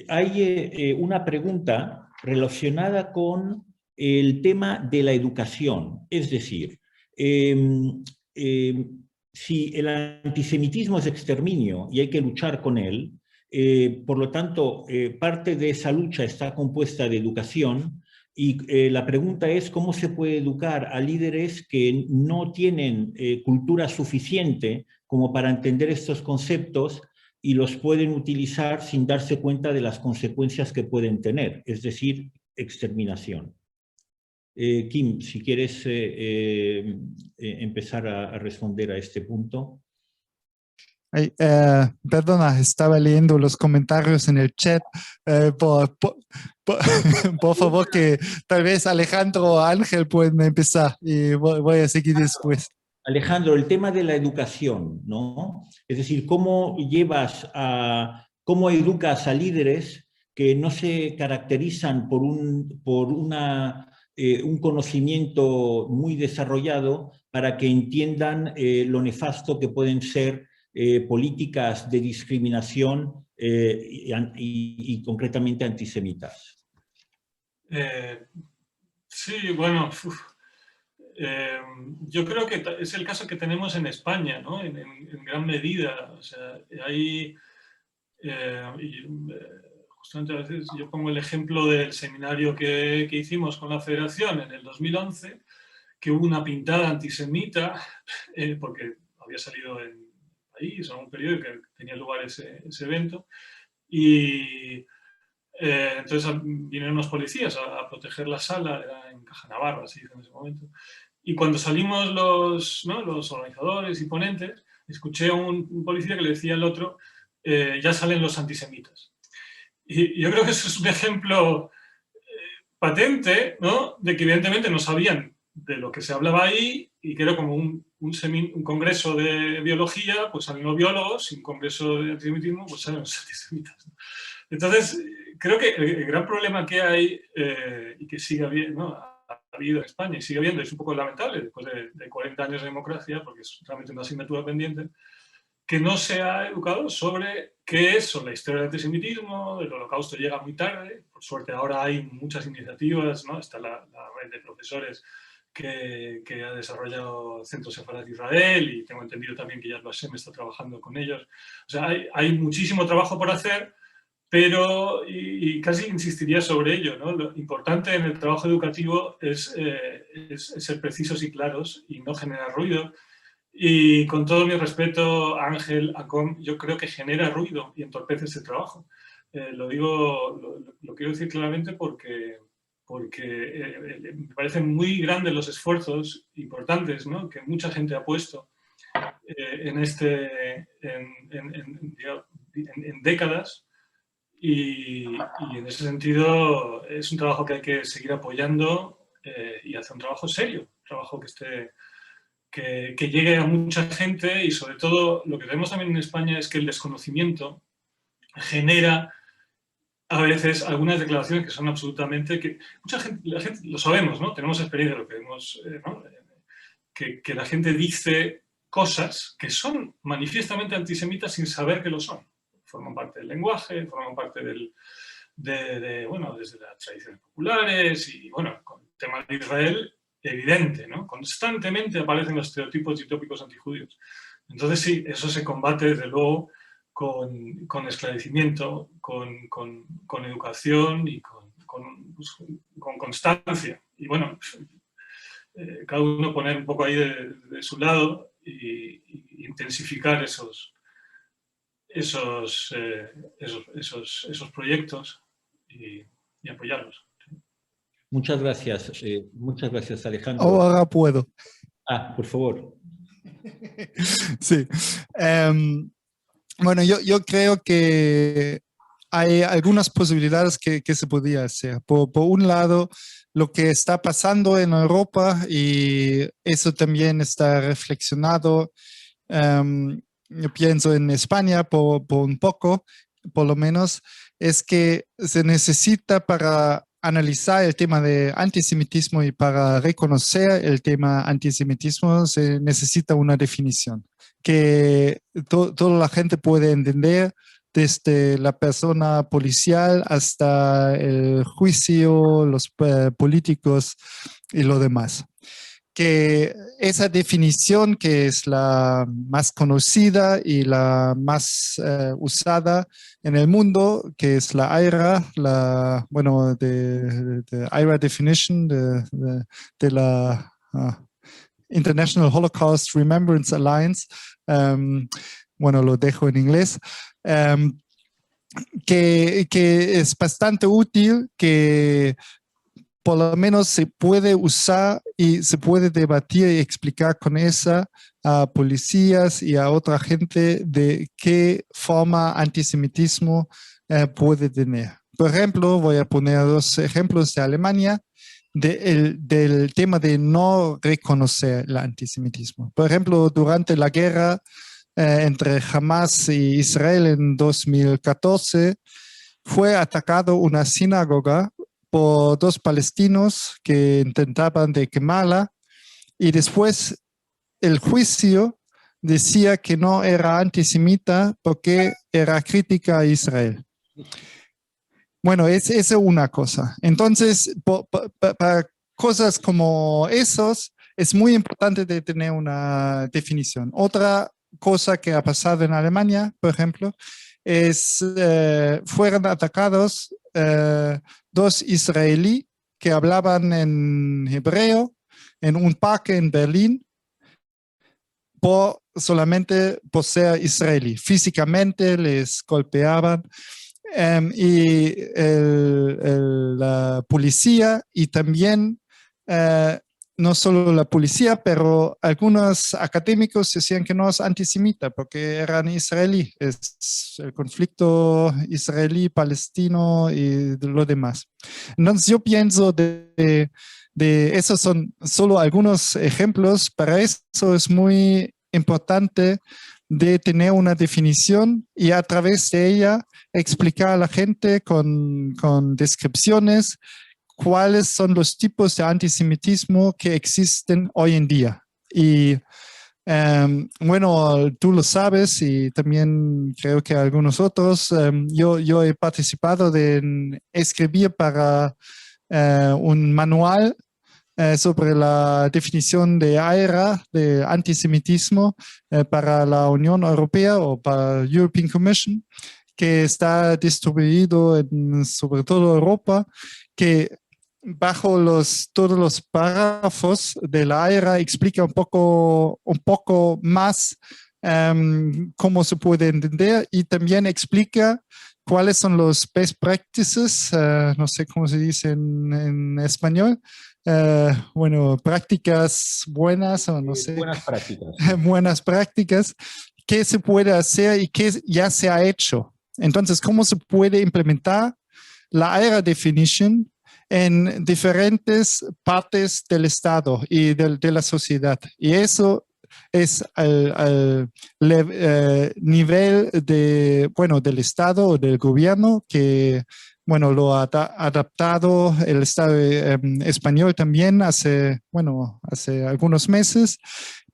Hay una pregunta relacionada con el tema de la educación, es decir, si el antisemitismo es exterminio y hay que luchar con él, por lo tanto, parte de esa lucha está compuesta de educación. Y la pregunta es cómo se puede educar a líderes que no tienen cultura suficiente como para entender estos conceptos y los pueden utilizar sin darse cuenta de las consecuencias que pueden tener, es decir, exterminación. Kim, si quieres empezar a responder a este punto. Perdona, estaba leyendo los comentarios en el chat. Por favor, que tal vez Alejandro o Ángel pueden empezar y voy a seguir después. Alejandro, el tema de la educación, ¿no? Es decir, cómo educas a líderes que no se caracterizan por un conocimiento muy desarrollado para que entiendan lo nefasto que pueden ser políticas de discriminación y concretamente antisemitas. Sí, bueno, yo creo que es el caso que tenemos en España, ¿no? En gran medida. O sea, hay... justamente a veces yo pongo el ejemplo del seminario que hicimos con la Federación en el 2011, que hubo una pintada antisemita, porque había salido en el país, en un periódico que tenía lugar ese evento, y entonces vinieron los policías a proteger la sala, era en Caja Navarra, así en ese momento. Y cuando salimos los organizadores y ponentes, escuché a un policía que le decía al otro, ya salen los antisemitas. Y yo creo que eso es un ejemplo patente, ¿no? De que evidentemente no sabían de lo que se hablaba ahí y que era como un congreso de biología, pues salen los biólogos, y un congreso de antisemitismo, pues salen los antisemitas, ¿no? Entonces, creo que el gran problema que hay y que sigue habiendo, ¿no? Ha habido en España y sigue habiendo, es un poco lamentable después de 40 años de democracia, porque es realmente una asignatura pendiente, que no se ha educado sobre qué es la historia del antisemitismo. El Holocausto llega muy tarde, por suerte ahora hay muchas iniciativas, ¿no? Está la red de profesores que ha desarrollado el Centro Sefarad de Israel, y tengo entendido también que Yad Vashem está trabajando con ellos. O sea, hay muchísimo trabajo por hacer, pero, y casi insistiría sobre ello, ¿no? Lo importante en el trabajo educativo es ser precisos y claros y no generar ruido. Y con todo mi respeto, Ángel, Acom, yo creo que genera ruido y entorpece ese trabajo. Lo quiero decir claramente porque me parecen muy grandes los esfuerzos importantes, ¿no? Que mucha gente ha puesto en décadas. Y en ese sentido es un trabajo que hay que seguir apoyando y hacer un trabajo serio, un trabajo que llegue a mucha gente. Y sobre todo lo que vemos también en España es que el desconocimiento genera a veces algunas declaraciones que son absolutamente... la gente lo sabemos, ¿no? Tenemos experiencia de lo que vemos, ¿no? Que la gente dice cosas que son manifiestamente antisemitas sin saber que lo son. Forman parte del lenguaje, forman parte bueno, desde las tradiciones populares y, bueno, con el tema de Israel, evidente, ¿no? Constantemente aparecen los estereotipos y tópicos antijudíos. Entonces, sí, eso se combate, desde luego, con esclarecimiento, con educación y con constancia. Y, bueno, cada uno poner un poco ahí de su lado y intensificar esos proyectos y apoyarlos. Muchas gracias Alejandro. Ahora puedo. Por favor. Sí. Bueno, yo creo que hay algunas posibilidades que se podía hacer. Por un lado, lo que está pasando en Europa, y eso también está reflexionado, yo pienso en España por un poco, por lo menos, es que se necesita para analizar el tema de antisemitismo y para reconocer el tema antisemitismo se necesita una definición que toda la gente puede entender, desde la persona policial hasta el juicio, los políticos y lo demás. Que esa definición, que es la más conocida y la más usada en el mundo, que es la IHRA, bueno, de IHRA Definition, de la International Holocaust Remembrance Alliance, bueno, lo dejo en inglés, que es bastante útil, que por lo menos se puede usar y se puede debatir y explicar con esa a policías y a otra gente de qué forma antisemitismo puede tener. Por ejemplo, voy a poner 2 ejemplos de Alemania del tema de no reconocer el antisemitismo. Por ejemplo, durante la guerra entre Hamas y Israel en 2014, fue atacado una sinagoga por 2 palestinos que intentaban de quemarla, y después el juicio decía que no era antisemita porque era crítica a Israel. Bueno, esa es una cosa. Entonces, para cosas como esos, es muy importante de tener una definición. Otra cosa que ha pasado en Alemania, por ejemplo, es fueron atacados dos israelíes que hablaban en hebreo en un parque en Berlín solamente por ser israelí. Físicamente les golpeaban. Y la policía y también no solo la policía, pero algunos académicos decían que no es antisemita porque eran israelí. Es el conflicto israelí-palestino y lo demás. Entonces yo pienso de esos son solo algunos ejemplos. Para eso es muy importante de tener una definición y a través de ella explicar a la gente con descripciones cuáles son los tipos de antisemitismo que existen hoy en día. Y bueno, tú lo sabes y también creo que algunos otros. Yo he participado de escribir para un manual sobre la definición de AERA, de antisemitismo, para la Unión Europea o para la European Commission, que está distribuido sobre toda Europa, que bajo todos los párrafos de la AERA explica un poco más cómo se puede entender y también explica cuáles son los best practices, no sé cómo se dice en español, bueno, prácticas buenas o no sé. Buenas prácticas. Buenas prácticas, qué se puede hacer y qué ya se ha hecho. Entonces, ¿cómo se puede implementar la AERA definition en diferentes partes del Estado y de la sociedad? Y eso es al nivel del Estado o del gobierno que lo ha adaptado el Estado español también hace algunos meses,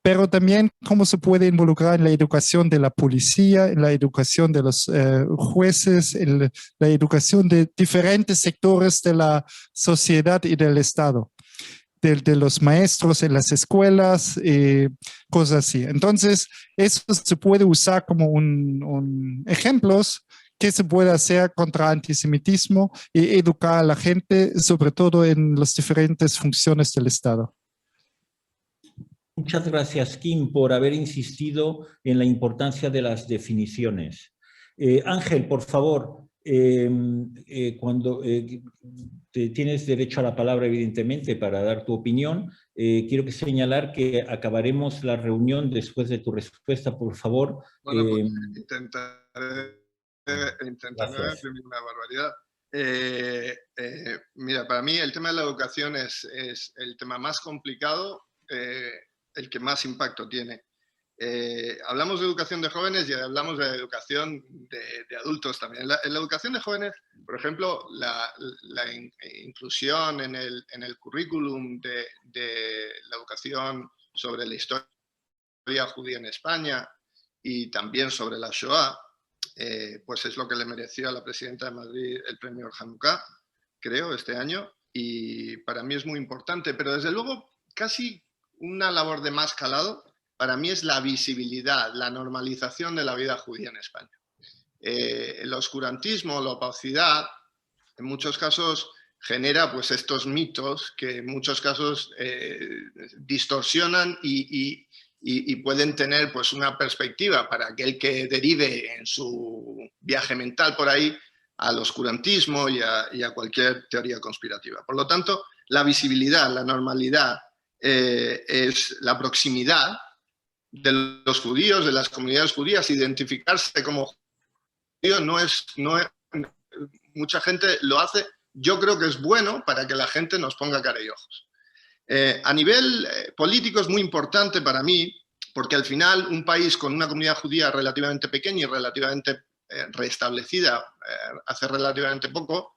pero también cómo se puede involucrar en la educación de la policía, en la educación de los jueces, en la educación de diferentes sectores de la sociedad y del Estado, de los maestros en las escuelas, cosas así. Entonces, eso se puede usar como ejemplos que se puede hacer contra antisemitismo y educar a la gente, sobre todo en las diferentes funciones del Estado. Muchas gracias, Kim, por haber insistido en la importancia de las definiciones. Ángel, por favor, cuando tienes derecho a la palabra, evidentemente, para dar tu opinión, quiero señalar que acabaremos la reunión después de tu respuesta, por favor. Bueno, pues intentaré imprimir una barbaridad. Mira, para mí el tema de la educación es el tema más complicado, el que más impacto tiene. Hablamos de educación de jóvenes y hablamos de educación de adultos también. En la educación de jóvenes, por ejemplo, la inclusión en el currículum de la educación sobre la historia judía en España y también sobre la Shoah, pues es lo que le mereció a la presidenta de Madrid el premio Hanukkah, creo, este año, y para mí es muy importante, pero desde luego casi una labor de más calado para mí es la visibilidad, la normalización de la vida judía en España. El oscurantismo, la opacidad, en muchos casos genera pues estos mitos que en muchos casos distorsionan y pueden tener pues una perspectiva para aquel que derive en su viaje mental por ahí al oscurantismo y a cualquier teoría conspirativa. Por lo tanto, la visibilidad, la normalidad, es la proximidad de los judíos, de las comunidades judías. Identificarse como judío no es mucha gente lo hace. Yo creo que es bueno para que la gente nos ponga cara y ojos. A nivel político es muy importante para mí, porque al final un país con una comunidad judía relativamente pequeña y relativamente restablecida hace relativamente poco,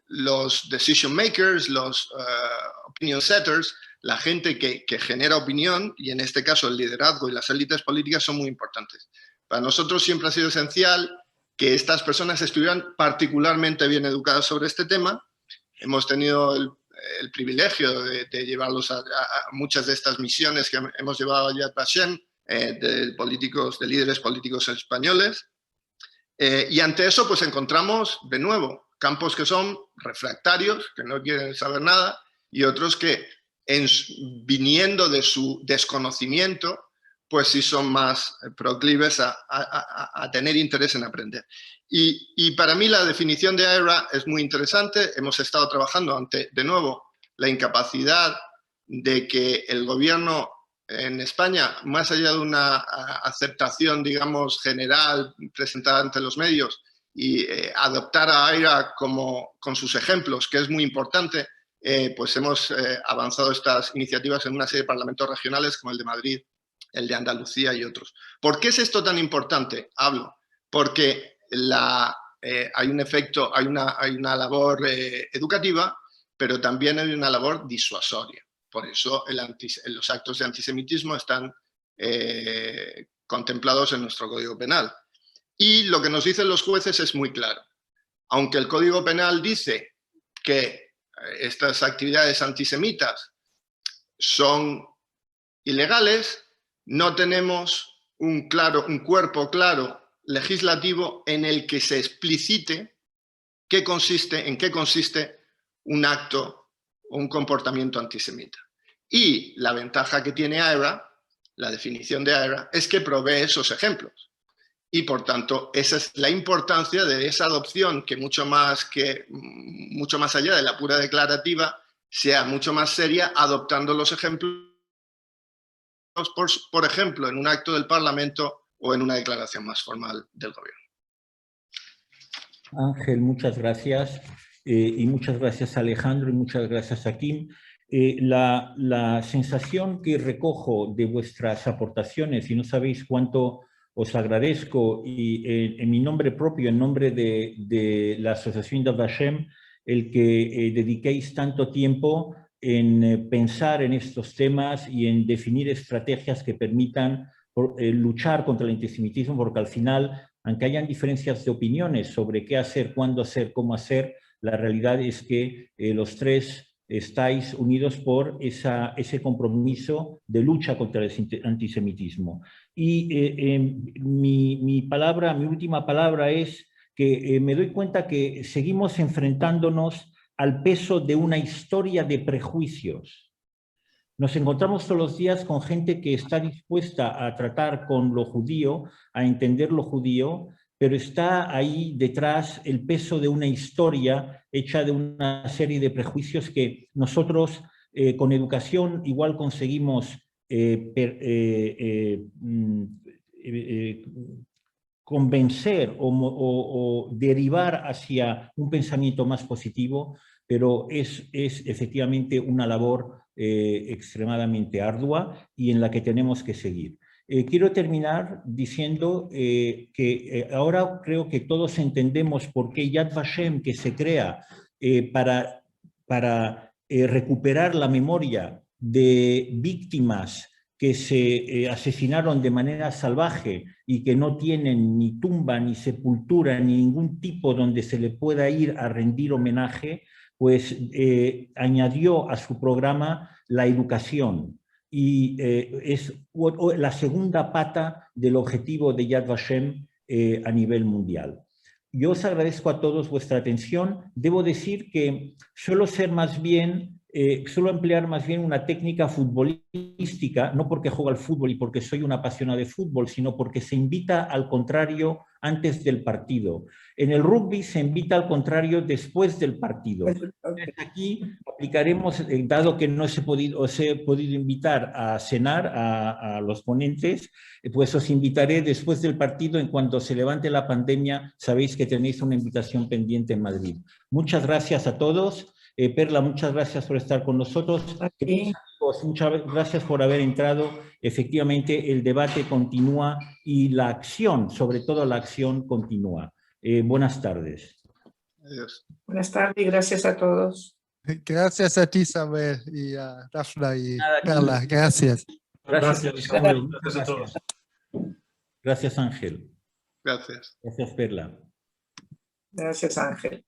los decision makers, los opinion setters, la gente que genera opinión, y en este caso el liderazgo y las élites políticas son muy importantes. Para nosotros siempre ha sido esencial que estas personas estuvieran particularmente bien educadas sobre este tema. Hemos tenido el privilegio de llevarlos a muchas de estas misiones que hemos llevado a Yad Vashem, de líderes políticos españoles. Y ante eso pues encontramos de nuevo campos que son refractarios, que no quieren saber nada, y otros que viniendo de su desconocimiento pues sí son más proclives a tener interés en aprender. Y para mí la definición de AERA es muy interesante. Hemos estado trabajando ante, de nuevo, la incapacidad de que el gobierno en España, más allá de una aceptación, digamos, general presentada ante los medios, y adoptar a AERA con sus ejemplos, que es muy importante, pues hemos avanzado estas iniciativas en una serie de parlamentos regionales como el de Madrid, el de Andalucía y otros. ¿Por qué es esto tan importante? Hablo porque hay un efecto, hay una labor educativa, pero también hay una labor disuasoria. Por eso los actos de antisemitismo están contemplados en nuestro Código Penal. Y lo que nos dicen los jueces es muy claro. Aunque el Código Penal dice que estas actividades antisemitas son ilegales, no tenemos un cuerpo claro legislativo en el que se explicite en qué consiste un acto o un comportamiento antisemita. Y la ventaja que tiene AERA, la definición de AERA, es que provee esos ejemplos. Y por tanto, esa es la importancia de esa adopción que mucho más allá de la pura declarativa, sea mucho más seria, adoptando los ejemplos, por ejemplo, en un acto del Parlamento o en una declaración más formal del gobierno. Ángel, muchas gracias. Y muchas gracias Alejandro y muchas gracias a Kim. La sensación que recojo de vuestras aportaciones, y no sabéis cuánto os agradezco, y en mi nombre propio, en nombre de la Asociación Yad Vashem, el que dediquéis tanto tiempo en pensar en estos temas y en definir estrategias que permitan luchar contra el antisemitismo, porque al final, aunque hayan diferencias de opiniones sobre qué hacer, cuándo hacer, cómo hacer, la realidad es que los tres estáis unidos por ese compromiso de lucha contra el antisemitismo. Y mi última palabra es que me doy cuenta que seguimos enfrentándonos al peso de una historia de prejuicios. Nos encontramos todos los días con gente que está dispuesta a tratar con lo judío, a entender lo judío, pero está ahí detrás el peso de una historia hecha de una serie de prejuicios que nosotros con educación igual conseguimos convencer o derivar hacia un pensamiento más positivo, pero es efectivamente una labor extremadamente ardua y en la que tenemos que seguir. Quiero terminar diciendo que ahora creo que todos entendemos por qué Yad Vashem, que se crea para recuperar la memoria de víctimas que se asesinaron de manera salvaje y que no tienen ni tumba, ni sepultura, ni ningún tipo donde se le pueda ir a rendir homenaje, pues añadió a su programa la educación. Y es la segunda pata del objetivo de Yad Vashem a nivel mundial. Yo os agradezco a todos vuestra atención. Debo decir que suelo emplear más bien una técnica futbolística, no porque juego al fútbol y porque soy un apasionado de fútbol, sino porque se invita al contrario antes del partido. En el rugby se invita al contrario después del partido. Aquí aplicaremos, dado que no os he podido invitar a cenar a los ponentes, pues os invitaré después del partido. En cuanto se levante la pandemia, sabéis que tenéis una invitación pendiente en Madrid. Muchas gracias a todos. Perla, muchas gracias por estar con nosotros. Muchas gracias por haber entrado. Efectivamente, el debate continúa y la acción, sobre todo la acción, continúa. Buenas tardes. Adiós. Buenas tardes y gracias a todos. Gracias a ti, Samuel, y a Dafna y Nada, Carla. Gracias. Gracias, Samuel. Gracias a todos. Gracias, Ángel. Gracias. Gracias, Perla. Gracias, Ángel.